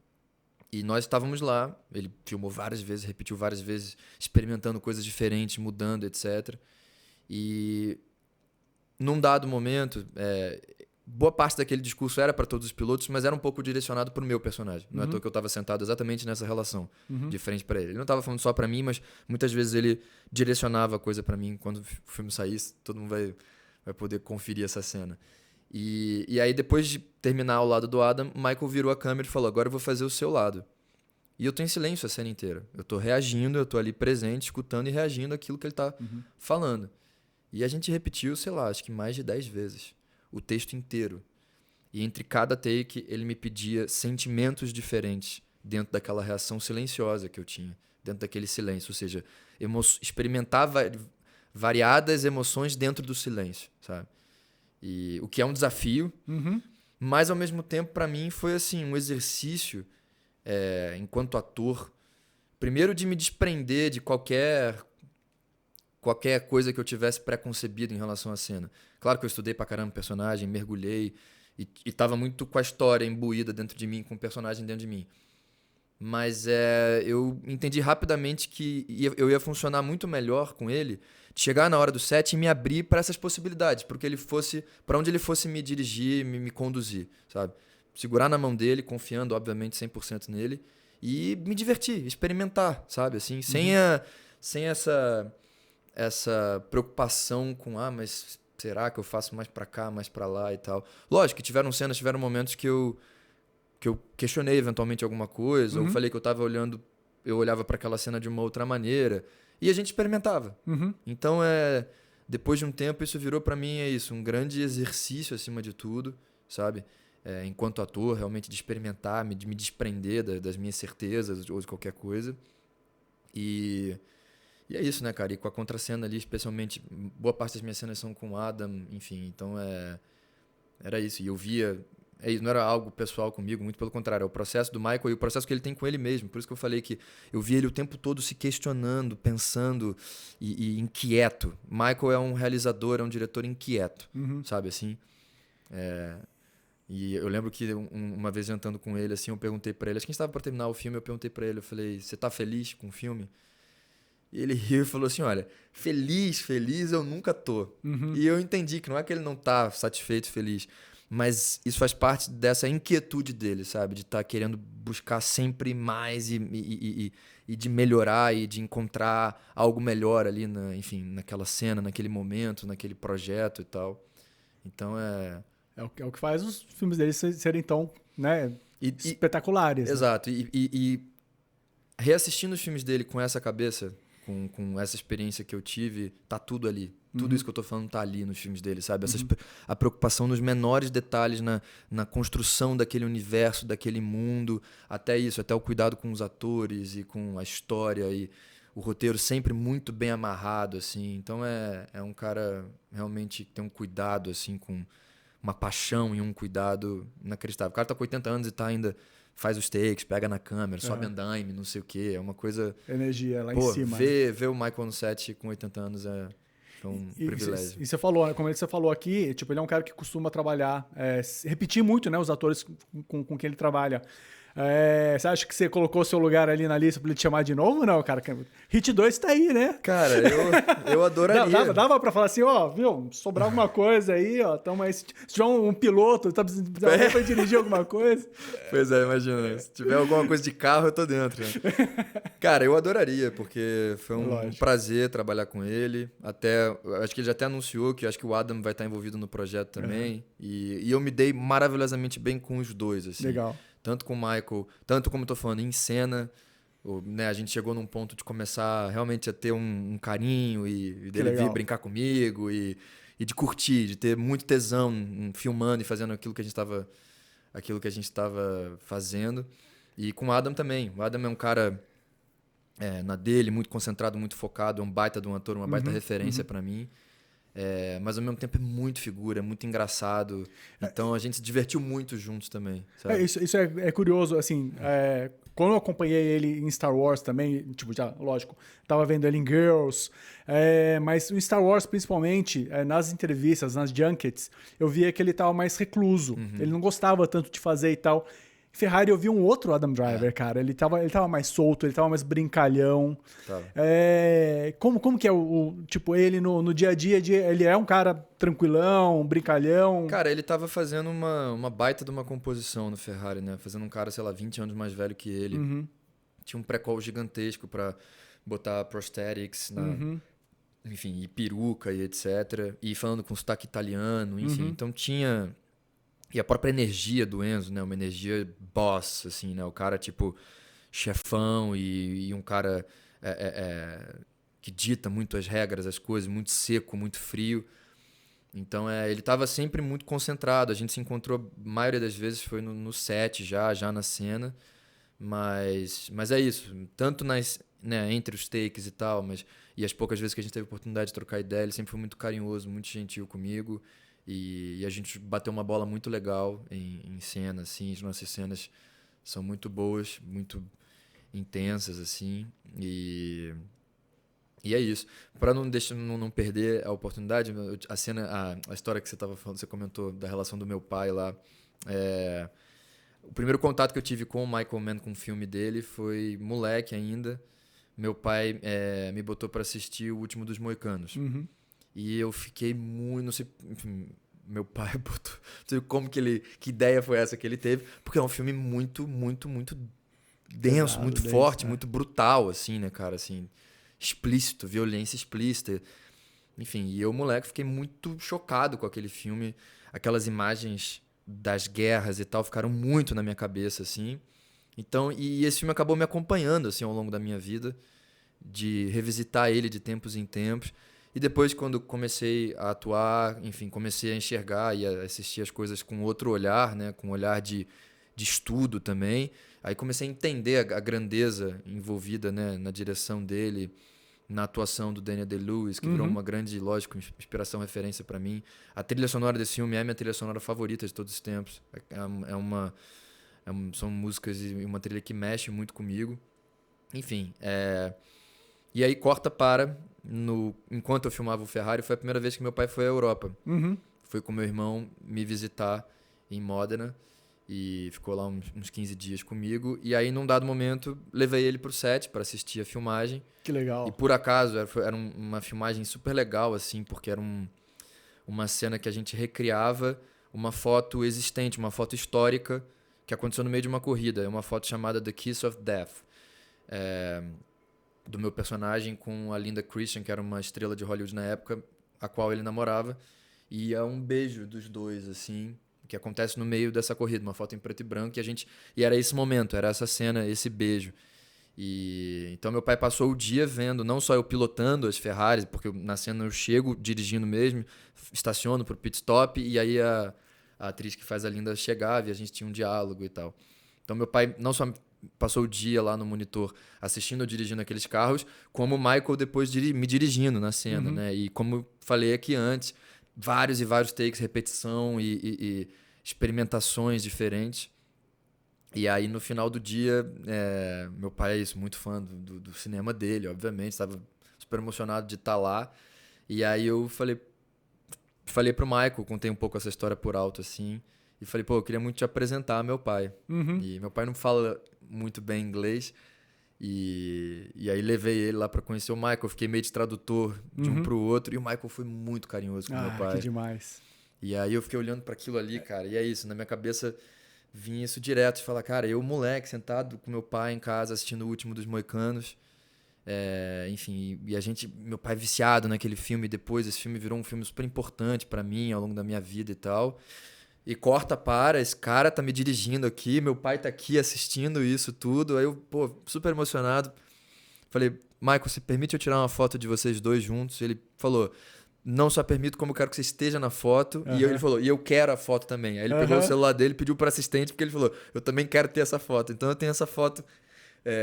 e nós estávamos lá. Ele filmou várias vezes, repetiu várias vezes, experimentando coisas diferentes, mudando, etc. E num dado momento, boa parte daquele discurso era para todos os pilotos, mas era um pouco direcionado para o meu personagem. Não é à toa que eu estava sentado exatamente nessa relação, de frente para ele. Ele não estava falando só para mim, mas muitas vezes ele direcionava a coisa para mim. Quando o filme saísse, todo mundo vai poder conferir essa cena. E aí, depois de terminar ao lado do Adam, Michael virou a câmera e falou: agora eu vou fazer o seu lado. E eu tô em silêncio a cena inteira. Eu tô reagindo, eu tô ali presente, escutando e reagindo àquilo que ele tá falando. E a gente repetiu, sei lá, acho que mais de 10 vezes o texto inteiro. E entre cada take, ele me pedia sentimentos diferentes dentro daquela reação silenciosa que eu tinha, dentro daquele silêncio. Ou seja, experimentar variadas emoções dentro do silêncio, sabe? E o que é um desafio, mas ao mesmo tempo, para mim, foi assim, um exercício, enquanto ator, primeiro de me desprender de qualquer coisa que eu tivesse pré-concebido em relação à cena. Claro que eu estudei pra caramba o personagem, mergulhei e tava muito com a história imbuída dentro de mim, com o personagem dentro de mim. Mas eu entendi rapidamente que eu ia funcionar muito melhor com ele, de chegar na hora do set e me abrir para essas possibilidades, para onde ele fosse me dirigir, me conduzir, sabe? Segurar na mão dele, confiando, obviamente, 100% nele, e me divertir, experimentar, sabe? Assim, sem essa preocupação com, mas será que eu faço mais pra cá, mais pra lá e tal. Lógico que tiveram momentos que eu questionei eventualmente alguma coisa, ou falei que eu olhava pra aquela cena de uma outra maneira, e a gente experimentava. Então, depois de um tempo, isso virou pra mim, um grande exercício acima de tudo, sabe? Enquanto ator, realmente de experimentar, de me desprender das minhas certezas ou de qualquer coisa. E é isso, né, cara? E com a contracena ali, especialmente, boa parte das minhas cenas são com o Adam, enfim, então era isso. E eu via não era algo pessoal comigo, muito pelo contrário, é o processo do Michael e o processo que ele tem com ele mesmo. Por isso que eu falei que eu vi ele o tempo todo se questionando, pensando e inquieto. Michael é um realizador, é um diretor inquieto, sabe assim? E eu lembro que uma vez jantando com ele, assim, eu perguntei pra ele, acho que a gente estava para terminar o filme, eu perguntei pra ele, eu falei, você tá feliz com o filme? E ele riu e falou assim, olha, feliz eu nunca tô. E eu entendi que não é que ele não tá satisfeito, feliz, mas isso faz parte dessa inquietude dele, sabe? De estar querendo buscar sempre mais e de melhorar e de encontrar algo melhor ali, enfim, naquela cena, naquele momento, naquele projeto e tal. Então
É o que faz os filmes deles serem tão, né,
E-
espetaculares. Né?
Exato. E reassistindo os filmes dele com essa cabeça, com essa experiência que eu tive, tá tudo ali. Tudo isso que eu tô falando tá ali nos filmes dele, sabe? A preocupação nos menores detalhes na construção daquele universo, daquele mundo, até isso, até o cuidado com os atores e com a história e o roteiro sempre muito bem amarrado, assim. Então é um cara realmente que tem um cuidado, assim, com uma paixão e um cuidado inacreditável. O cara tá com 80 anos e tá ainda... Faz os takes, pega na câmera, sobe andaime, não sei o quê. É uma coisa...
Energia lá em
Pô,
cima.
ver o Michael no set com 80 anos foi um privilégio.
E você falou, como você falou aqui, tipo, ele é um cara que costuma trabalhar, repetir muito, né, os atores com quem ele trabalha. Você acha que você colocou seu lugar ali na lista pra ele te chamar de novo ou não, cara? Hit 2 tá aí, né?
Cara, eu adoraria.
Dava pra falar assim, ó, viu? Sobrar alguma coisa aí, ó. Tamo aí. Se tiver um piloto, tá precisando pra dirigir alguma coisa.
Pois é, imagina. Se tiver alguma coisa de carro, eu tô dentro. Né? Cara, eu adoraria, porque foi um prazer trabalhar com ele. Acho que ele já até anunciou que acho que o Adam vai estar envolvido no projeto também. E eu me dei maravilhosamente bem com os dois, assim.
Legal.
Tanto com o Michael, tanto como eu tô falando, em cena. Né, a gente chegou num ponto de começar realmente a ter um carinho e dele vir brincar comigo e de curtir, de ter muito tesão filmando e fazendo aquilo que a gente estava fazendo. E com o Adam também. O Adam é um cara na dele, muito concentrado, muito focado, é um baita de um ator, uma baita referência pra mim. Mas ao mesmo tempo é muito figura, é muito engraçado. Então a gente se divertiu muito juntos também. Sabe?
Isso é curioso, assim. Quando eu acompanhei ele em Star Wars também, tipo, já, lógico, tava vendo ele em Girls, mas em Star Wars, principalmente, nas entrevistas, nas junkets, eu via que ele tava mais recluso. Ele não gostava tanto de fazer e tal. Ferrari eu vi um outro Adam Driver, cara. Ele tava mais solto, ele tava mais brincalhão.
Tá.
Como que é tipo, ele no dia a dia, ele é um cara tranquilão, brincalhão?
Cara, ele tava fazendo uma baita de uma composição no Ferrari, né? Fazendo um cara, sei lá, 20 anos mais velho que ele. Tinha um pré-call gigantesco pra botar prosthetics enfim, e peruca e etc. E falando com sotaque italiano, enfim. Então tinha... E a própria energia do Enzo, né? Uma energia boss, assim, né? O cara, tipo, chefão e um cara que dita muito as regras, as coisas, muito seco, muito frio. Então, ele estava sempre muito concentrado. A gente se encontrou, a maioria das vezes, foi no set já na cena. Mas é isso. Tanto entre os takes e tal, e as poucas vezes que a gente teve a oportunidade de trocar ideia, ele sempre foi muito carinhoso, muito gentil comigo. E a gente bateu uma bola muito legal em cena, assim. As nossas cenas são muito boas, muito intensas, assim. E é isso. Para não perder a oportunidade, a cena, a história que você estava falando, você comentou da relação do meu pai lá. O primeiro contato que eu tive com o Michael Mann, com o filme dele, foi moleque ainda. Meu pai me botou para assistir O Último dos Moicanos. E eu fiquei muito, não sei, enfim, meu pai botou, não sei como que ideia foi essa que ele teve, porque é um filme muito, muito, muito denso,
Pesado,
muito forte, muito brutal, assim, né, cara, assim, explícito, violência explícita, enfim, e eu, moleque, fiquei muito chocado com aquele filme, aquelas imagens das guerras e tal, ficaram muito na minha cabeça, assim, então, e esse filme acabou me acompanhando, assim, ao longo da minha vida, de revisitar ele de tempos em tempos. E depois, quando comecei a atuar, enfim, comecei a enxergar e a assistir as coisas com outro olhar, né? Com um olhar de estudo também. Aí comecei a entender a grandeza envolvida, né? Na direção dele, na atuação do Daniel Day-Lewis, que virou uma grande, lógico, inspiração, referência para mim. A trilha sonora desse filme é a minha trilha sonora favorita de todos os tempos. São músicas e uma trilha que mexe muito comigo. Enfim, e aí corta para... Enquanto eu filmava o Ferrari, foi a primeira vez que meu pai foi à Europa. Foi com meu irmão me visitar em Modena e ficou lá uns 15 dias comigo. E aí, num dado momento, levei ele pro set para assistir a filmagem.
Que legal.
E por acaso, era uma filmagem super legal, assim, porque era uma cena que a gente recriava uma foto existente, uma foto histórica que aconteceu no meio de uma corrida. É uma foto chamada The Kiss of Death. Do meu personagem com a Linda Christian, que era uma estrela de Hollywood na época, a qual ele namorava. E é um beijo dos dois, assim, que acontece no meio dessa corrida, uma foto em preto e branco, e era esse momento, era essa cena, esse beijo. E então meu pai passou o dia vendo, não só eu pilotando as Ferraris, porque na cena eu chego dirigindo mesmo, estaciono pro pit stop, e aí a atriz que faz a Linda chegava e a gente tinha um diálogo e tal. Então meu pai não só passou o dia lá no monitor assistindo ou dirigindo aqueles carros, como o Michael depois me dirigindo na cena, né? E como eu falei aqui antes, vários e vários takes, repetição e experimentações diferentes. E aí, no final do dia, meu pai é isso, muito fã do cinema dele, obviamente, estava super emocionado de estar lá. E aí eu falei pro Michael, contei um pouco essa história por alto, assim, e falei, pô, eu queria muito te apresentar meu pai. E meu pai não fala muito bem inglês, e aí levei ele lá para conhecer o Michael, fiquei meio de tradutor de um pro outro, e o Michael foi muito carinhoso com meu pai.
Que demais.
E aí eu fiquei olhando para aquilo ali, cara, e é isso, na minha cabeça vinha isso direto, de falar, cara, eu moleque, sentado com meu pai em casa, assistindo O Último dos Moicanos, enfim, e meu pai viciado naquele filme, depois esse filme virou um filme super importante para mim, ao longo da minha vida e tal. E corta esse cara tá me dirigindo aqui, meu pai tá aqui assistindo isso tudo. Aí eu, pô, super emocionado. Falei, Michael, você permite eu tirar uma foto de vocês dois juntos? Ele falou, não só permito, como eu quero que você esteja na foto. E ele falou, e eu quero a foto também. Aí ele pegou o celular dele, pediu pro assistente, porque ele falou, eu também quero ter essa foto. Então eu tenho essa foto,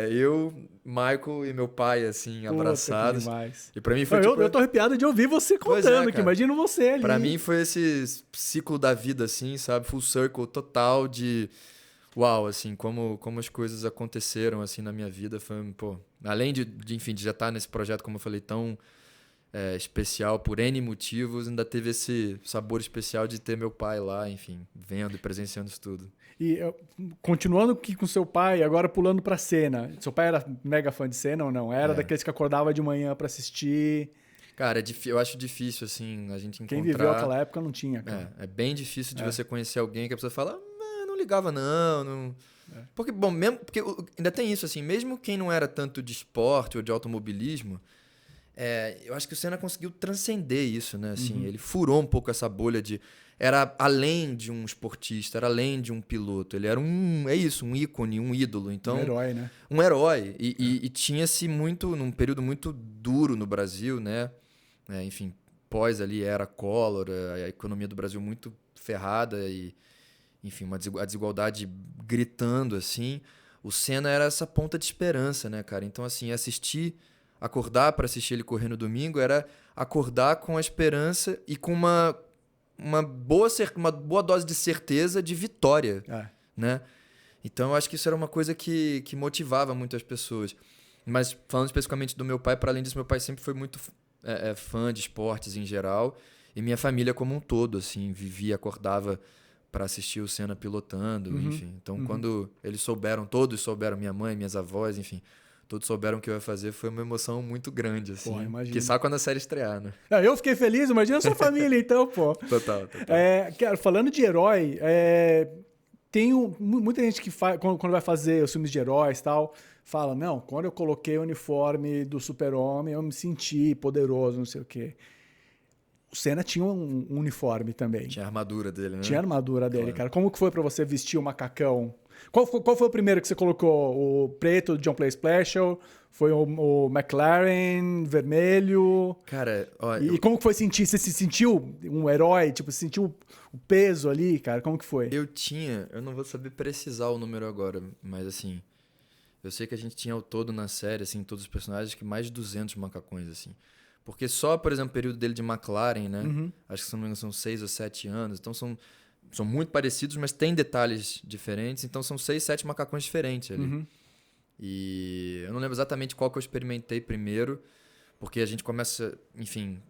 eu, Michael e meu pai, assim, abraçados.
Que demais.
E pra mim foi
eu tô arrepiado de ouvir você contando, que imagino você ali.
Pra mim foi esse ciclo da vida, assim, sabe? Full circle total de... Uau, assim, como as coisas aconteceram, assim, na minha vida. Foi, pô... Além enfim, de já estar nesse projeto, como eu falei, tão especial por N motivos, ainda teve esse sabor especial de ter meu pai lá, enfim, vendo e presenciando isso tudo.
E continuando aqui com seu pai, agora pulando pra cena. Seu pai era mega fã de cena ou não? Era daqueles que acordava de manhã pra assistir?
Cara, eu acho difícil, assim, a gente encontrar...
Quem viveu aquela época não tinha, cara.
É bem difícil de você conhecer alguém que a pessoa fala, não ligava não... Porque, bom, mesmo, porque ainda tem isso, assim, mesmo quem não era tanto de esporte ou de automobilismo, eu acho que o Senna conseguiu transcender isso, né? Assim, ele furou um pouco essa bolha de... Era além de um esportista, era além de um piloto. Ele era um ícone, um ídolo. Então,
um herói, né?
Um herói. E tinha-se muito, num período muito duro no Brasil, né? Enfim, pós ali era Collor, a economia do Brasil muito ferrada e, enfim, a desigualdade gritando, assim. O Senna era essa ponta de esperança, né, cara? Então, assim, acordar para assistir ele correr no domingo era acordar com a esperança e com uma boa dose de certeza de vitória, né? Então, eu acho que isso era uma coisa que motivava muito as pessoas. Mas, falando especificamente do meu pai, para além disso, meu pai sempre foi muito fã de esportes em geral. E minha família como um todo, assim, acordava para assistir o Senna pilotando, enfim. Então, quando todos souberam, minha mãe, minhas avós, enfim... Todos souberam o que eu ia fazer, foi uma emoção muito grande, assim. Pô, imagina. Que só quando a série estrear, né?
Eu fiquei feliz, imagina a sua família, então, pô.
Total.
Cara, falando de herói, tem muita gente que quando vai fazer os filmes de heróis e tal, fala, não, quando eu coloquei o uniforme do Super-Homem, eu me senti poderoso, não sei o quê. O Senna tinha um uniforme também.
Tinha a armadura dele, né?
Tinha a armadura dele, cara. Como que foi pra você vestir o macacão? Qual foi o primeiro que você colocou? O preto do John Play Special? Foi o McLaren vermelho?
Cara, ó,
E como que foi sentir? Você se sentiu um herói? Tipo, você sentiu o peso ali, cara? Como que foi?
Eu não vou saber precisar o número agora, mas assim, Eu sei que a gente tinha ao todo na série, assim, todos os personagens, que mais de 200 macacões, assim. Porque só, por exemplo, o período dele de McLaren, né? Acho que, se não me engano, são 6 ou 7 anos. Então, são muito parecidos, mas tem detalhes diferentes. Então, são 6, 7 macacões diferentes ali. E eu não lembro exatamente qual que eu experimentei primeiro, porque a gente começa, enfim,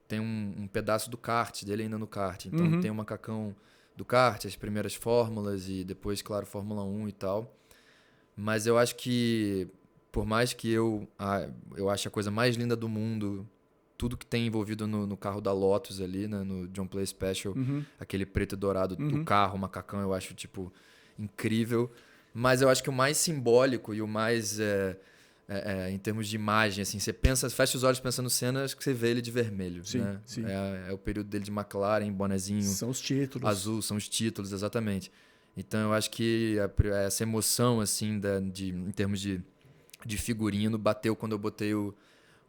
tem um pedaço do kart, dele ainda no kart. Então, tem o macacão do kart, as primeiras fórmulas e depois, claro, Fórmula 1 e tal. Mas eu acho que, por mais que eu ache a coisa mais linda do mundo, tudo que tem envolvido no carro da Lotus ali, né, no John Play Special, aquele preto e dourado do carro, o macacão, eu acho, tipo, incrível. Mas eu acho que o mais simbólico e o mais, em termos de imagem, assim, você pensa, fecha os olhos pensando no Senna, acho que você vê ele de vermelho,
Sim,
né?
sim.
É o período dele de McLaren, bonezinho
São os títulos.
azul, são os títulos, exatamente. Então eu acho que essa emoção, assim, em termos de figurino, bateu quando eu botei o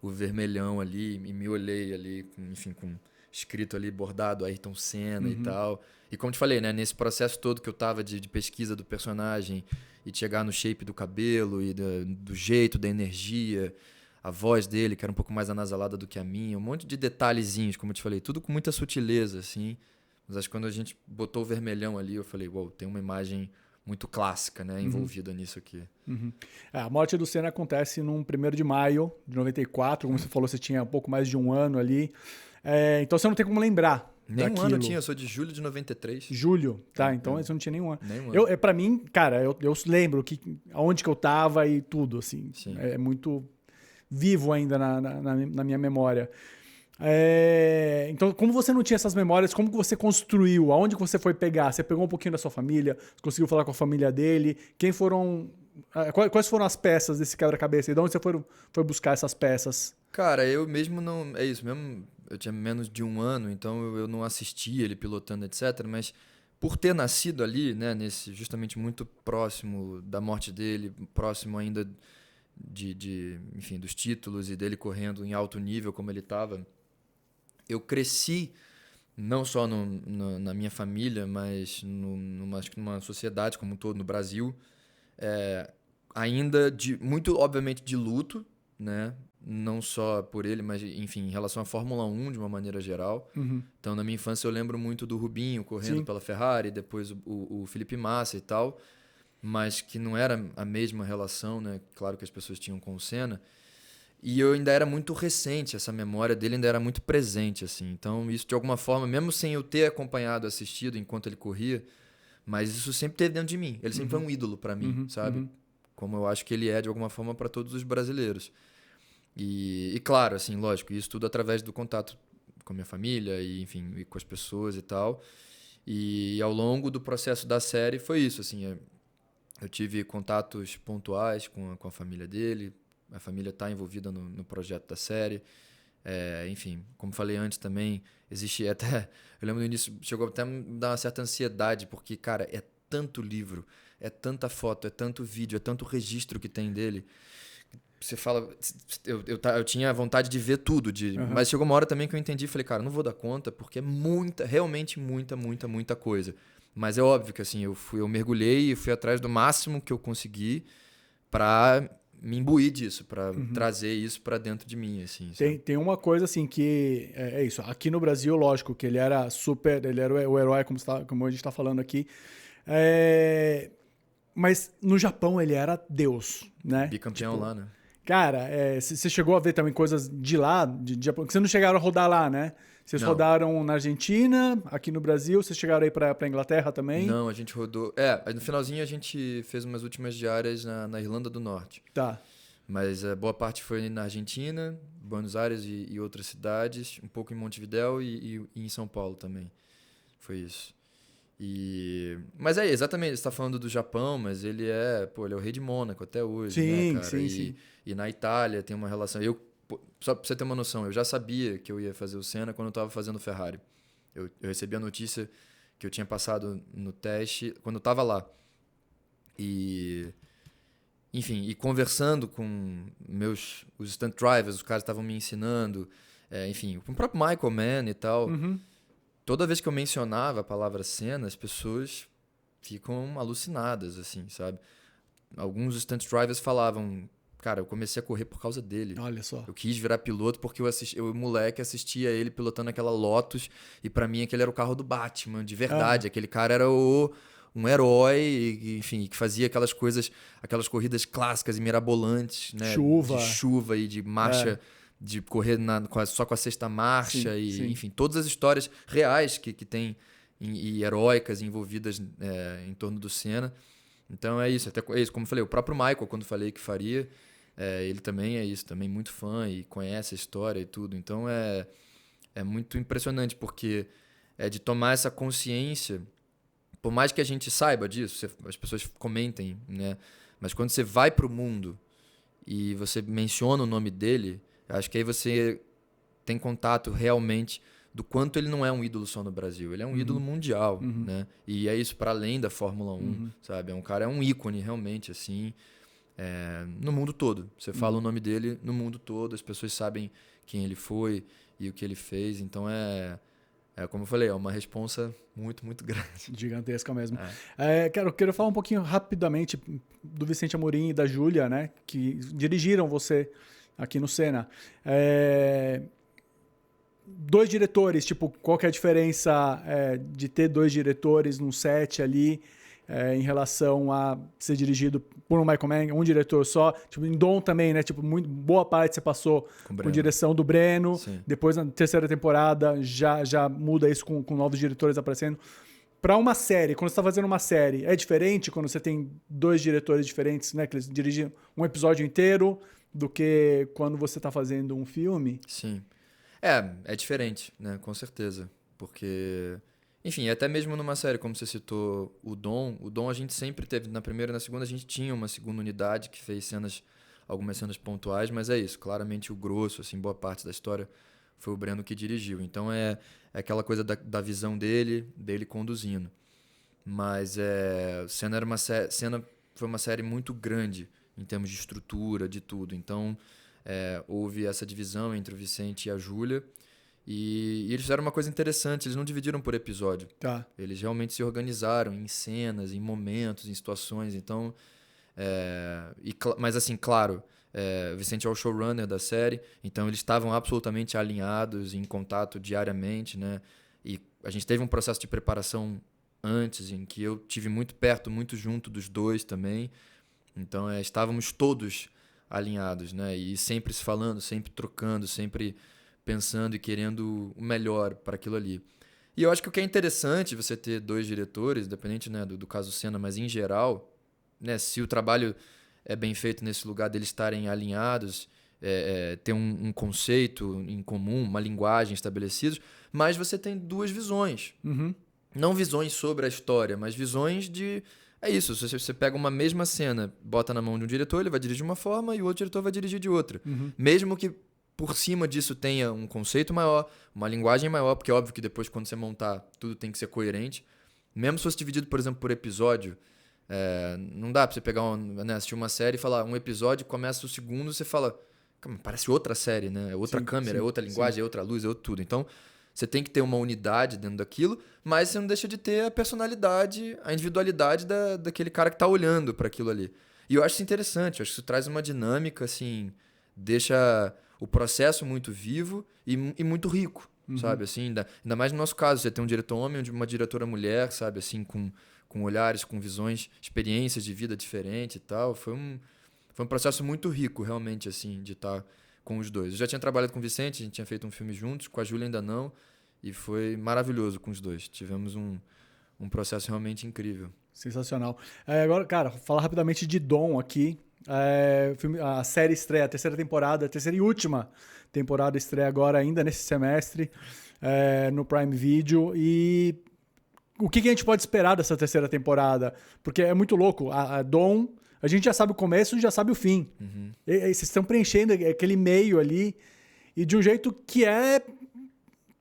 vermelhão ali e me olhei ali, enfim, com escrito ali, bordado, Ayrton Senna e tal. E como te falei, né, nesse processo todo que eu tava de pesquisa do personagem e de chegar no shape do cabelo e do jeito, da energia, a voz dele, que era um pouco mais anasalada do que a minha, um monte de detalhezinhos, como eu te falei, tudo com muita sutileza, assim. Mas acho que quando a gente botou o vermelhão ali, eu falei, uau, tem uma imagem muito clássica, né, envolvida nisso aqui.
A morte do Senna acontece num 1º de maio de 94, como você falou, você tinha um pouco mais de um ano ali. Então você não tem como lembrar
Nem
daquilo.
um ano eu tinha, eu sou de julho de 93.
Julho, tá? Então você não tinha nenhum ano.
Nem um ano.
Pra mim, cara, eu lembro aonde que eu tava e tudo, assim.
Sim.
É muito vivo ainda na minha memória. Então, como você não tinha essas memórias, como que você construiu? Aonde que você foi pegar? Você pegou um pouquinho da sua família? Você conseguiu falar com a família dele? Quais foram as peças desse quebra-cabeça? E de onde você foi buscar essas peças?
Cara, eu mesmo não... É isso, mesmo eu tinha menos de um ano, então eu não assistia ele pilotando, etc. Mas por ter nascido ali, né, justamente muito próximo da morte dele, próximo ainda enfim, dos títulos e dele correndo em alto nível como ele estava, eu cresci não só na minha família, mas numa sociedade como um todo, no Brasil, ainda muito, obviamente, de luto, né? Não só por ele, mas, enfim, em relação à Fórmula 1 de uma maneira geral. Então, na minha infância, eu lembro muito do Rubinho correndo
Sim.
pela Ferrari, depois o Felipe Massa e tal, mas que não era a mesma relação, né? Claro que as pessoas tinham com o Senna. E eu ainda era muito recente, essa memória dele ainda era muito presente, assim. Então, isso de alguma forma, mesmo sem eu ter acompanhado, assistido enquanto ele corria, mas isso sempre teve dentro de mim. Ele sempre foi um ídolo para mim, sabe? Como eu acho que ele é de alguma forma para todos os brasileiros. E claro, assim, lógico, isso tudo através do contato com a minha família e, enfim, e com as pessoas e tal. E ao longo do processo da série foi isso, assim, eu tive contatos pontuais com a família dele. A família está envolvida no projeto da série. Enfim, como falei antes também, existe até... Eu lembro no início, chegou até a me dar uma certa ansiedade, porque, cara, é tanto livro, é tanta foto, é tanto vídeo, é tanto registro que tem dele. Você fala... Eu tinha vontade de ver tudo, mas chegou uma hora também que eu entendi e falei, cara, não vou dar conta, porque é realmente muita coisa. Mas é óbvio que, assim, eu mergulhei e fui atrás do máximo que eu consegui para me imbuir disso, para trazer isso para dentro de mim, assim.
Tem uma coisa assim que é isso. Aqui no Brasil, lógico, que ele era o herói, como a gente está falando aqui. Mas no Japão ele era Deus, né?
Bicampeão lá, né?
Cara, você chegou a ver também coisas de lá, de Japão, que vocês não chegaram a rodar lá, né? Vocês
Não.
rodaram na Argentina, aqui no Brasil, vocês chegaram aí pra Inglaterra também?
Não, a gente rodou... no finalzinho a gente fez umas últimas diárias na Irlanda do Norte.
Tá.
Mas a boa parte foi na Argentina, Buenos Aires e outras cidades, um pouco em Montevidéu e em São Paulo também. Foi isso. Mas exatamente, você está falando do Japão, mas ele é o rei de Mônaco até hoje,
Sim,
né, cara?
sim.
E na Itália tem uma relação... Só pra você ter uma noção, eu já sabia que eu ia fazer o Senna quando eu estava fazendo o Ferrari. Eu recebi a notícia que eu tinha passado no teste quando eu estava lá. Enfim, e conversando com os stunt drivers, os caras estavam me ensinando, enfim, com o próprio Michael Mann e tal. Toda vez que eu mencionava a palavra Senna, as pessoas ficam alucinadas, assim, sabe? alguns stunt drivers falavam, cara, eu comecei a correr por causa dele.
Olha só.
Eu quis virar piloto porque eu moleque, assistia ele pilotando aquela Lotus e pra mim aquele era o carro do Batman, de verdade. Aquele cara era um herói, enfim, que fazia aquelas coisas, aquelas corridas clássicas e mirabolantes, né?
Chuva.
De chuva e de marcha, de correr só com a sexta marcha enfim, todas as histórias reais que tem e heróicas envolvidas em torno do Senna. Então é isso, como eu falei, o próprio Michael, quando falei que faria, ele também é isso, também muito fã e conhece a história e tudo. Então é muito impressionante, porque é de tomar essa consciência, por mais que a gente saiba disso, as pessoas comentem, né? Mas quando você vai pro mundo e você menciona o nome dele, acho que aí você tem contato realmente do quanto ele não é um ídolo só no Brasil. Ele é um ídolo mundial, né? E é isso para além da Fórmula 1, sabe? É um ícone realmente, assim, no mundo todo. Você fala o nome dele no mundo todo, as pessoas sabem quem ele foi e o que ele fez. Então como eu falei, é uma responsa muito, muito grande.
Gigantesca mesmo. Quero falar um pouquinho rapidamente do Vicente Amorim e da Júlia, né? Que dirigiram você aqui no Senna. Dois diretores, tipo, qual que é a diferença de ter dois diretores num set ali em relação a ser dirigido por um Michael Mann, um diretor só? Tipo, em Dom também, né? Tipo, boa parte você passou com direção do Breno. Sim. Depois, na terceira temporada, já muda isso com novos diretores aparecendo. Para uma série, quando você está fazendo uma série, é diferente quando você tem dois diretores diferentes, né? Que eles dirigem um episódio inteiro do que quando você está fazendo um filme?
Sim. É diferente, né? Com certeza. Porque, enfim, até mesmo numa série, como você citou, o Dom a gente sempre teve, na primeira e na segunda, a gente tinha uma segunda unidade que fez algumas cenas pontuais, mas é isso, claramente o grosso, assim, boa parte da história foi o Breno que dirigiu. Então é aquela coisa da visão dele conduzindo. Mas Senna foi uma série muito grande em termos de estrutura, de tudo. Então houve essa divisão entre o Vicente e a Júlia. E eles fizeram uma coisa interessante, eles não dividiram por episódio.
Tá.
Eles realmente se organizaram em cenas, em momentos, em situações. Então, mas assim, claro, o Vicente é o showrunner da série, então eles estavam absolutamente alinhados, em contato diariamente, né? E a gente teve um processo de preparação antes, em que eu tive muito perto, muito junto dos dois também. Então, estávamos todos alinhados, né? E sempre se falando, sempre trocando, sempre pensando e querendo o melhor para aquilo ali. E eu acho que o que é interessante você ter dois diretores, independente, né, do caso Senna, mas em geral, né, se o trabalho é bem feito nesse lugar deles estarem alinhados, ter um conceito em comum, uma linguagem estabelecida, mas você tem duas visões.
Uhum.
Não visões sobre a história, mas visões de... É isso, se você pega uma mesma cena, bota na mão de um diretor, ele vai dirigir de uma forma e o outro diretor vai dirigir de outra.
Uhum.
Mesmo que por cima disso tenha um conceito maior, uma linguagem maior, porque é óbvio que depois, quando você montar, tudo tem que ser coerente. Mesmo se fosse dividido, por exemplo, por episódio, não dá pra você pegar assistir uma série e falar, um episódio, começa o segundo, você fala, parece outra série, né? É outra câmera, é outra linguagem, é outra luz, é outro tudo. Então, você tem que ter uma unidade dentro daquilo, mas você não deixa de ter a personalidade, a individualidade daquele cara que tá olhando para aquilo ali. E eu acho isso interessante, eu acho que isso traz uma dinâmica, assim, deixa o processo muito vivo e muito rico, sabe? Assim, ainda mais no nosso caso, você tem um diretor homem e uma diretora mulher, sabe? Assim, com olhares, com visões, experiências de vida diferentes e tal. Foi um processo muito rico, realmente, assim, de estar com os dois. Eu já tinha trabalhado com o Vicente, a gente tinha feito um filme juntos, com a Júlia ainda não, e foi maravilhoso com os dois. Tivemos um processo realmente incrível.
Sensacional. Agora, cara, falar rapidamente de Dom aqui. A série estreia, a terceira e última temporada estreia agora ainda nesse semestre no Prime Video. E o que a gente pode esperar dessa terceira temporada? Porque é muito louco. A Dom, a gente já sabe o começo e já sabe o fim.
Uhum.
E vocês estão preenchendo aquele meio ali e de um jeito que é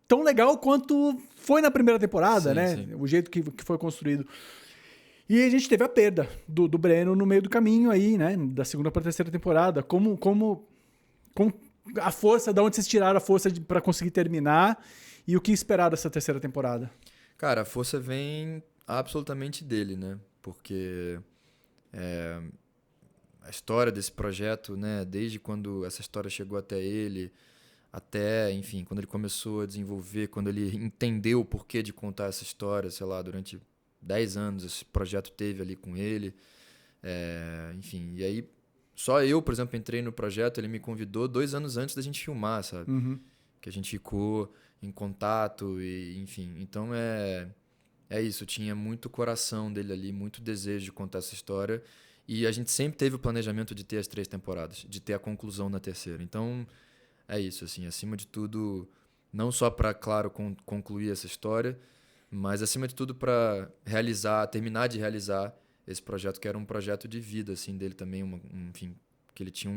tão legal quanto foi na primeira temporada,
sim,
né?
Sim.
O jeito que foi construído. E a gente teve a perda do Breno no meio do caminho aí, né? Da segunda para a terceira temporada. Como a força, de onde vocês tiraram a força para conseguir terminar e o que esperar dessa terceira temporada?
Cara, a força vem absolutamente dele, né? Porque a história desse projeto, né? Desde quando essa história chegou até ele, até, enfim, quando ele começou a desenvolver, quando ele entendeu o porquê de contar essa história, sei lá, durante 10 anos esse projeto teve ali com ele. Enfim, e aí só eu, por exemplo, entrei no projeto, ele me convidou 2 anos antes da gente filmar, sabe?
Uhum.
Que a gente ficou em contato e, enfim. Então é isso, tinha muito coração dele ali, muito desejo de contar essa história. E a gente sempre teve o planejamento de ter as 3 temporadas, de ter a conclusão na terceira. Então é isso, assim, acima de tudo, não só para, claro, concluir essa história, mas acima de tudo para terminar de realizar esse projeto, que era um projeto de vida, assim, dele também, enfim, que ele tinha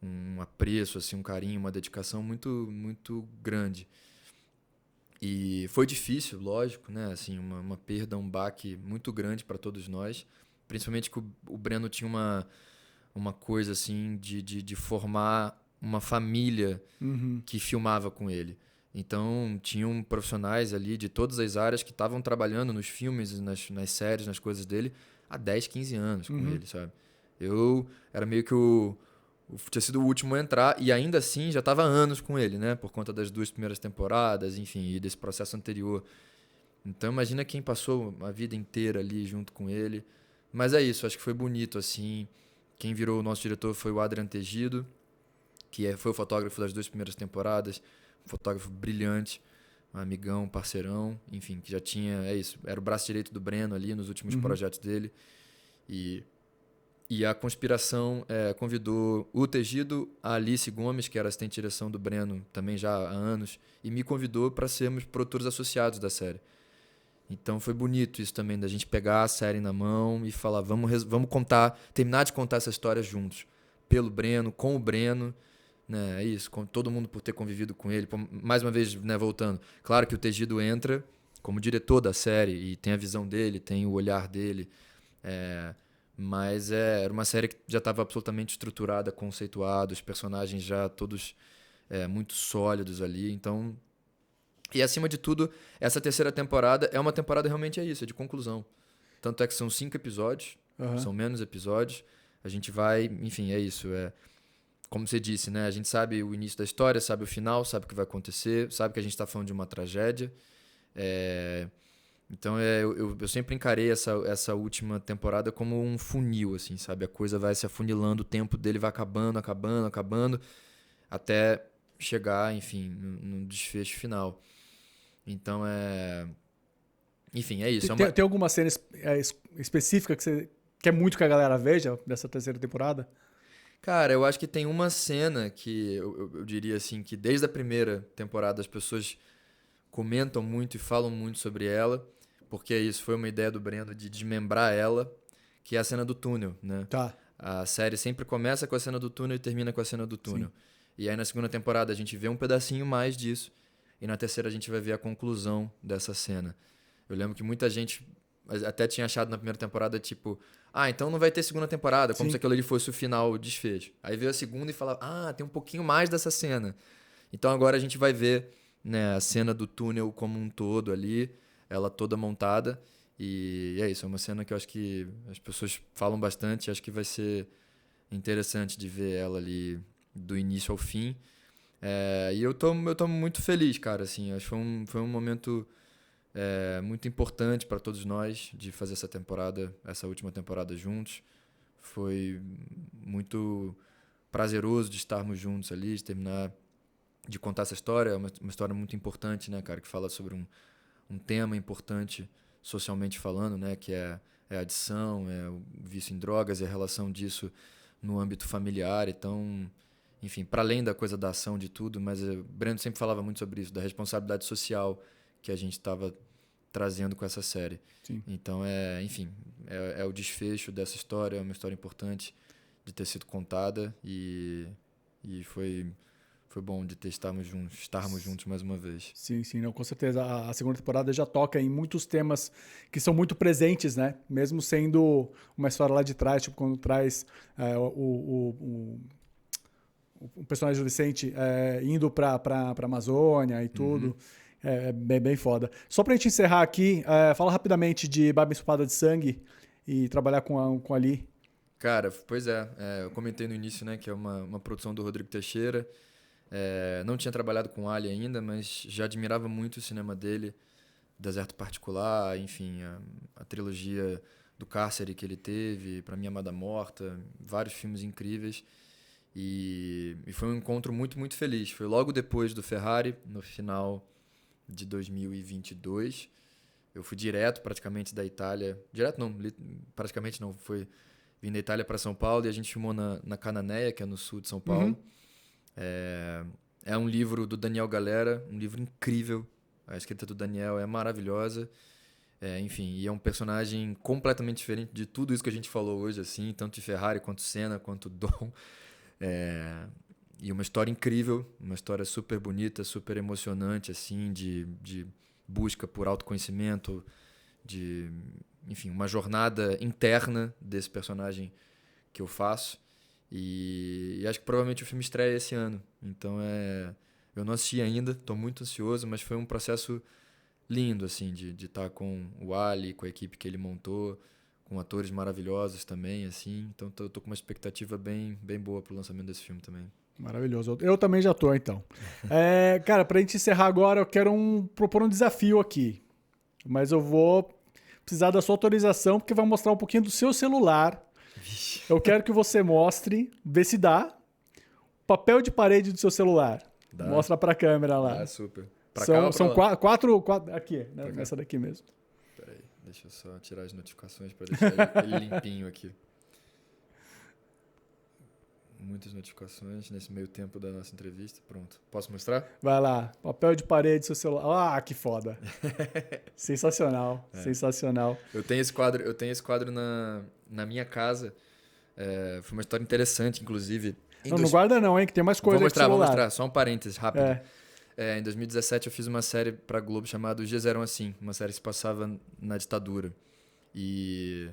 um apreço, assim, um carinho, uma dedicação muito, muito grande. E foi difícil, lógico, né? Assim, uma perda, um baque muito grande para todos nós, principalmente que o Breno tinha uma coisa assim de formar uma família
Uhum.
que filmava com ele. Então, tinham profissionais ali de todas as áreas que estavam trabalhando nos filmes, nas séries, nas coisas dele, há 10, 15 anos com
Uhum.
ele, sabe? Eu era meio que tinha sido o último a entrar e ainda assim já estava há anos com ele, né? Por conta das 2 primeiras temporadas, enfim, e desse processo anterior. Então, imagina quem passou a vida inteira ali junto com ele. Mas é isso, acho que foi bonito, assim. Quem virou o nosso diretor foi o Adrian Tegido, que foi o fotógrafo das 2 primeiras temporadas, um fotógrafo brilhante, um amigão, parceirão, enfim, que já tinha, é isso, era o braço direito do Breno ali nos últimos
Uhum.
projetos dele. E a Conspiração convidou o Tegido, a Alice Gomes, que era assistente de direção do Breno também já há anos, e me convidou para sermos produtores associados da série. Então foi bonito isso também, da gente pegar a série na mão e falar, vamos contar, terminar de contar essa história juntos. Pelo Breno, com o Breno, né? É isso, com todo mundo por ter convivido com ele. Mais uma vez, né, voltando, claro que o Tegido entra como diretor da série e tem a visão dele, tem o olhar dele, mas era uma série que já estava absolutamente estruturada, conceituada, os personagens já todos muito sólidos ali, então... E acima de tudo, essa terceira temporada é uma temporada realmente é de conclusão. Tanto é que são 5 episódios, são menos episódios. A gente vai, enfim, é isso. Como você disse, né? A gente sabe o início da história, sabe o final, sabe o que vai acontecer, sabe que a gente está falando de uma tragédia. Então eu sempre encarei essa última temporada como um funil, assim, sabe? A coisa vai se afunilando, o tempo dele vai acabando, até chegar, enfim, no desfecho final. Então enfim, é isso.
Tem alguma cena específica que você quer muito que a galera veja dessa terceira temporada?
Cara, eu acho que tem uma cena que eu diria assim, que desde a primeira temporada as pessoas comentam muito e falam muito sobre ela, porque isso foi uma ideia do Breno de desmembrar ela, que é a cena do túnel, né?
Tá.
A série sempre começa com a cena do túnel e termina com a cena do túnel.
Sim.
E aí na segunda temporada a gente vê um pedacinho mais disso. E na terceira a gente vai ver a conclusão dessa cena. Eu lembro que muita gente até tinha achado na primeira temporada, tipo... então não vai ter segunda temporada, como
Sim.
se aquilo ali fosse o final, o desfecho. Aí veio a segunda e falava, tem um pouquinho mais dessa cena. Então agora a gente vai ver, né, a cena do túnel como um todo ali, ela toda montada. E é isso, é uma cena que eu acho que as pessoas falam bastante. Acho que vai ser interessante de ver ela ali do início ao fim. E eu tô muito feliz, cara, assim, acho que foi um momento muito importante para todos nós de fazer essa última temporada juntos. Foi muito prazeroso de estarmos juntos ali, de terminar de contar essa história. É uma história muito importante, né, cara, que fala sobre um tema importante socialmente falando, né, que é a adição, o vício em drogas e a relação disso no âmbito familiar. Então, enfim, para além da coisa da ação de tudo, mas o Breno sempre falava muito sobre isso, da responsabilidade social que a gente estava trazendo com essa série.
Sim.
Então, enfim, é o desfecho dessa história, é uma história importante de ter sido contada e foi bom de estarmos juntos mais uma vez.
Sim, não, com certeza. A segunda temporada já toca em muitos temas que são muito presentes, né? Mesmo sendo uma história lá de trás, tipo quando traz o personagem adolescente indo pra Amazônia e tudo.
Uhum.
É bem foda. Só pra gente encerrar aqui, fala rapidamente de Baba Ensopada de Sangue e trabalhar com a Lee.
Cara, pois eu comentei no início, né, que é uma produção do Rodrigo Teixeira. Não tinha trabalhado com Ali ainda, mas já admirava muito o cinema dele, Deserto Particular, enfim, a trilogia do Cárcere que ele teve, Pra Mim Amada Morta, vários filmes incríveis. E foi um encontro muito, muito feliz. Foi logo depois do Ferrari, no final de 2022. Eu fui direto, praticamente, da Itália. Direto não, praticamente não. Vim da Itália para São Paulo e a gente filmou na Cananéia, que é no sul de São Paulo.
Uhum.
É um livro do Daniel Galera, um livro incrível. A escrita do Daniel é maravilhosa. Enfim, e é um personagem completamente diferente de tudo isso que a gente falou hoje, assim, tanto de Ferrari quanto Senna, quanto Dom. E uma história incrível, uma história super bonita, super emocionante, assim, de busca por autoconhecimento, enfim, uma jornada interna desse personagem que eu faço. E acho que provavelmente o filme estreia esse ano. Então eu não assisti ainda, estou muito ansioso, mas foi um processo lindo, assim, de estar com o Ali, com a equipe que ele montou, com atores maravilhosos também, assim. Então tô com uma expectativa bem, bem boa pro lançamento desse filme também.
Maravilhoso. Eu também já tô, então. Cara, pra gente encerrar agora, eu quero propor um desafio aqui. Mas eu vou precisar da sua autorização, porque vai mostrar um pouquinho do seu celular.
Vixe.
Eu quero que você mostre, vê se dá, papel de parede do seu celular.
Dá.
Mostra pra câmera lá.
Super. Pra cá ou pra
São
lá?
quatro. Aqui, né? Nessa daqui mesmo.
Peraí, deixa eu só tirar as notificações pra deixar ele limpinho aqui. Muitas notificações nesse meio tempo da nossa entrevista. Pronto. Posso mostrar?
Vai lá, papel de parede do seu celular. Ah, que foda. Sensacional, sensacional.
Eu tenho esse quadro na minha casa. Foi uma história interessante, inclusive.
Não guarda não, hein, que tem mais coisa aí
Vou mostrar. Só um parênteses rápido.
É.
Em 2017 eu fiz uma série pra Globo chamada Os Dias Eram Assim. Uma série que se passava na ditadura. E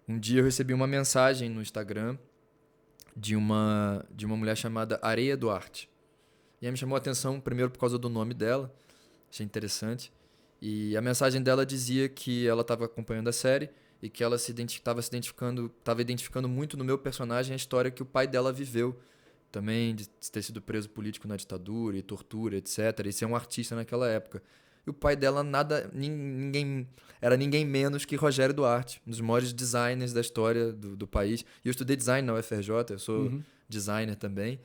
um dia eu recebi uma mensagem no Instagram de uma mulher chamada Areia Duarte. E aí me chamou a atenção, primeiro por causa do nome dela. Achei interessante. E a mensagem dela dizia que ela estava acompanhando a série e que ela estava identificando muito no meu personagem a história que o pai dela viveu. Também de ter sido preso político na ditadura e tortura, etc. E ser um artista naquela época. E o pai dela era ninguém menos que Rogério Duarte, um dos maiores designers da história do país. E eu estudei design na UFRJ, eu sou designer também.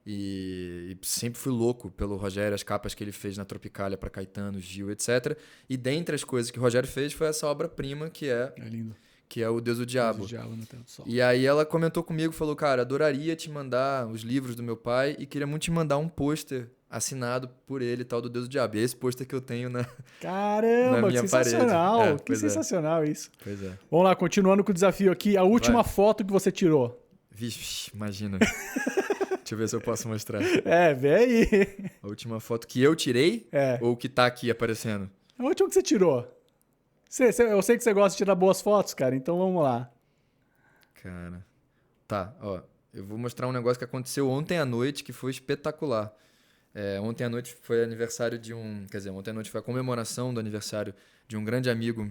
E sempre fui louco pelo Rogério, as capas que ele fez na Tropicália para Caetano, Gil, etc. E dentre as coisas que o Rogério fez foi essa obra-prima que é
lindo.
Que é o Deus do Diabo.
Deus do Diabo no Terra do Sol.
E aí ela comentou comigo, falou, cara, adoraria te mandar os livros do meu pai e queria muito te mandar um pôster assinado por ele, tal, do Deus do Diabo. E é esse pôster que eu tenho na minha
que sensacional.
parede.
Que sensacional isso.
Pois é.
Vamos lá, continuando com o desafio aqui. A última foto que você tirou.
Vixe, imagina. Deixa eu ver se eu posso mostrar.
Vê aí.
A última foto que eu tirei ou que tá aqui aparecendo?
A última que você tirou. Eu sei que você gosta de tirar boas fotos, cara, então vamos lá.
Cara. Tá, ó. Eu vou mostrar um negócio que aconteceu ontem à noite que foi espetacular. Ontem à noite foi aniversário ontem à noite foi a comemoração do aniversário de um grande amigo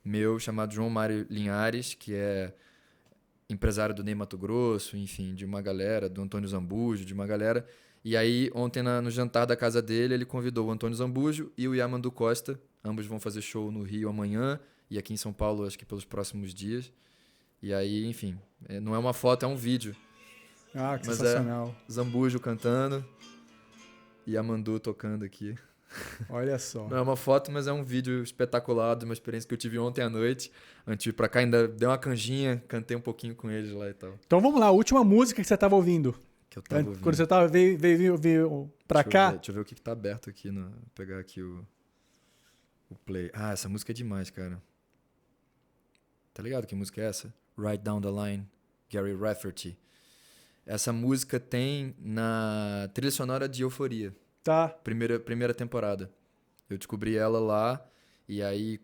meu chamado João Mário Linhares, que é empresário do Ney Mato Grosso, enfim, de uma galera, do Antônio Zambujo, de uma galera. E aí, ontem no jantar da casa dele, ele convidou o Antônio Zambujo e o Yamandu Costa. Ambos vão fazer show no Rio amanhã e aqui em São Paulo, acho que pelos próximos dias. E aí, enfim, não é uma foto, é um vídeo.
Ah, que sensacional.
Zambujo cantando e Yamandu tocando aqui.
Olha só.
Não é uma foto, mas é um vídeo espetacular de uma experiência que eu tive ontem à noite. Antes de ir pra cá, ainda dei uma canjinha, cantei um pouquinho com eles lá e tal.
Então vamos lá, a última música que você tava ouvindo.
Que eu tava ouvindo.
Quando você veio pra cá.
Deixa eu ver o que tá aberto aqui. Vou pegar aqui o play. Ah, essa música é demais, cara. Tá ligado que música é essa? Right Down the Line, Gary Rafferty. Essa música tem na trilha sonora de Euforia.
Tá.
Primeira temporada. Eu descobri ela lá e aí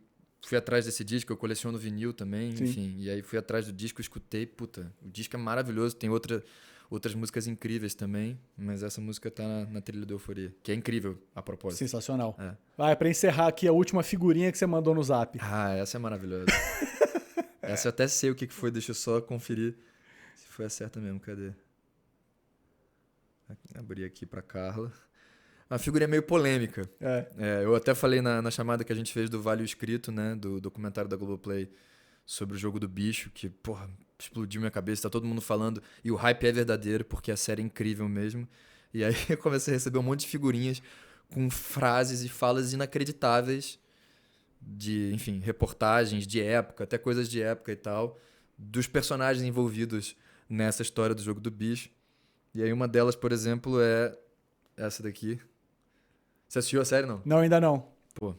fui atrás desse disco, eu coleciono vinil também,
Sim.
Enfim. E aí fui atrás do disco, escutei, puta, o disco é maravilhoso, tem outras músicas incríveis também, mas essa música tá na trilha do Euforia, que é incrível a propósito.
Sensacional. Vai, pra encerrar aqui a última figurinha que você mandou no Zap.
Ah, essa é maravilhosa. Essa eu até sei o que foi, deixa eu só conferir se foi a certa mesmo. Cadê? Abri aqui pra Carla. A figurinha é meio polêmica. Eu até falei na chamada que a gente fez do Vale o Escrito, né? Do documentário da Globoplay sobre o jogo do bicho, que, porra, explodiu minha cabeça, tá todo mundo falando. E o hype é verdadeiro, porque a série é incrível mesmo. E aí eu comecei a receber um monte de figurinhas com frases e falas inacreditáveis de, enfim, reportagens de época, até coisas de época e tal, dos personagens envolvidos nessa história do jogo do bicho. E aí uma delas, por exemplo, é essa daqui. Você assistiu a série, não?
Não, ainda não.
Pô,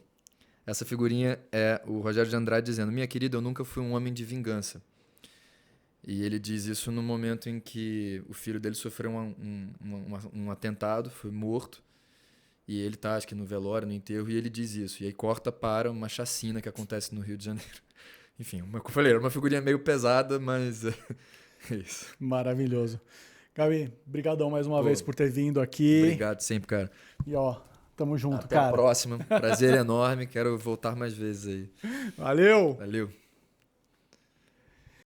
essa figurinha é o Rogério de Andrade dizendo: minha querida, eu nunca fui um homem de vingança. E ele diz isso no momento em que o filho dele sofreu um atentado, foi morto. E ele tá, acho que no velório, no enterro, e ele diz isso. E aí corta para uma chacina que acontece no Rio de Janeiro. Enfim, como eu falei, era uma figurinha meio pesada, mas é isso.
Maravilhoso. Gabi, brigadão mais uma vez por ter vindo aqui.
Obrigado sempre, cara.
E ó, tamo junto,
Até
cara.
a próxima. Prazer enorme. Quero voltar mais vezes aí.
Valeu!
Valeu.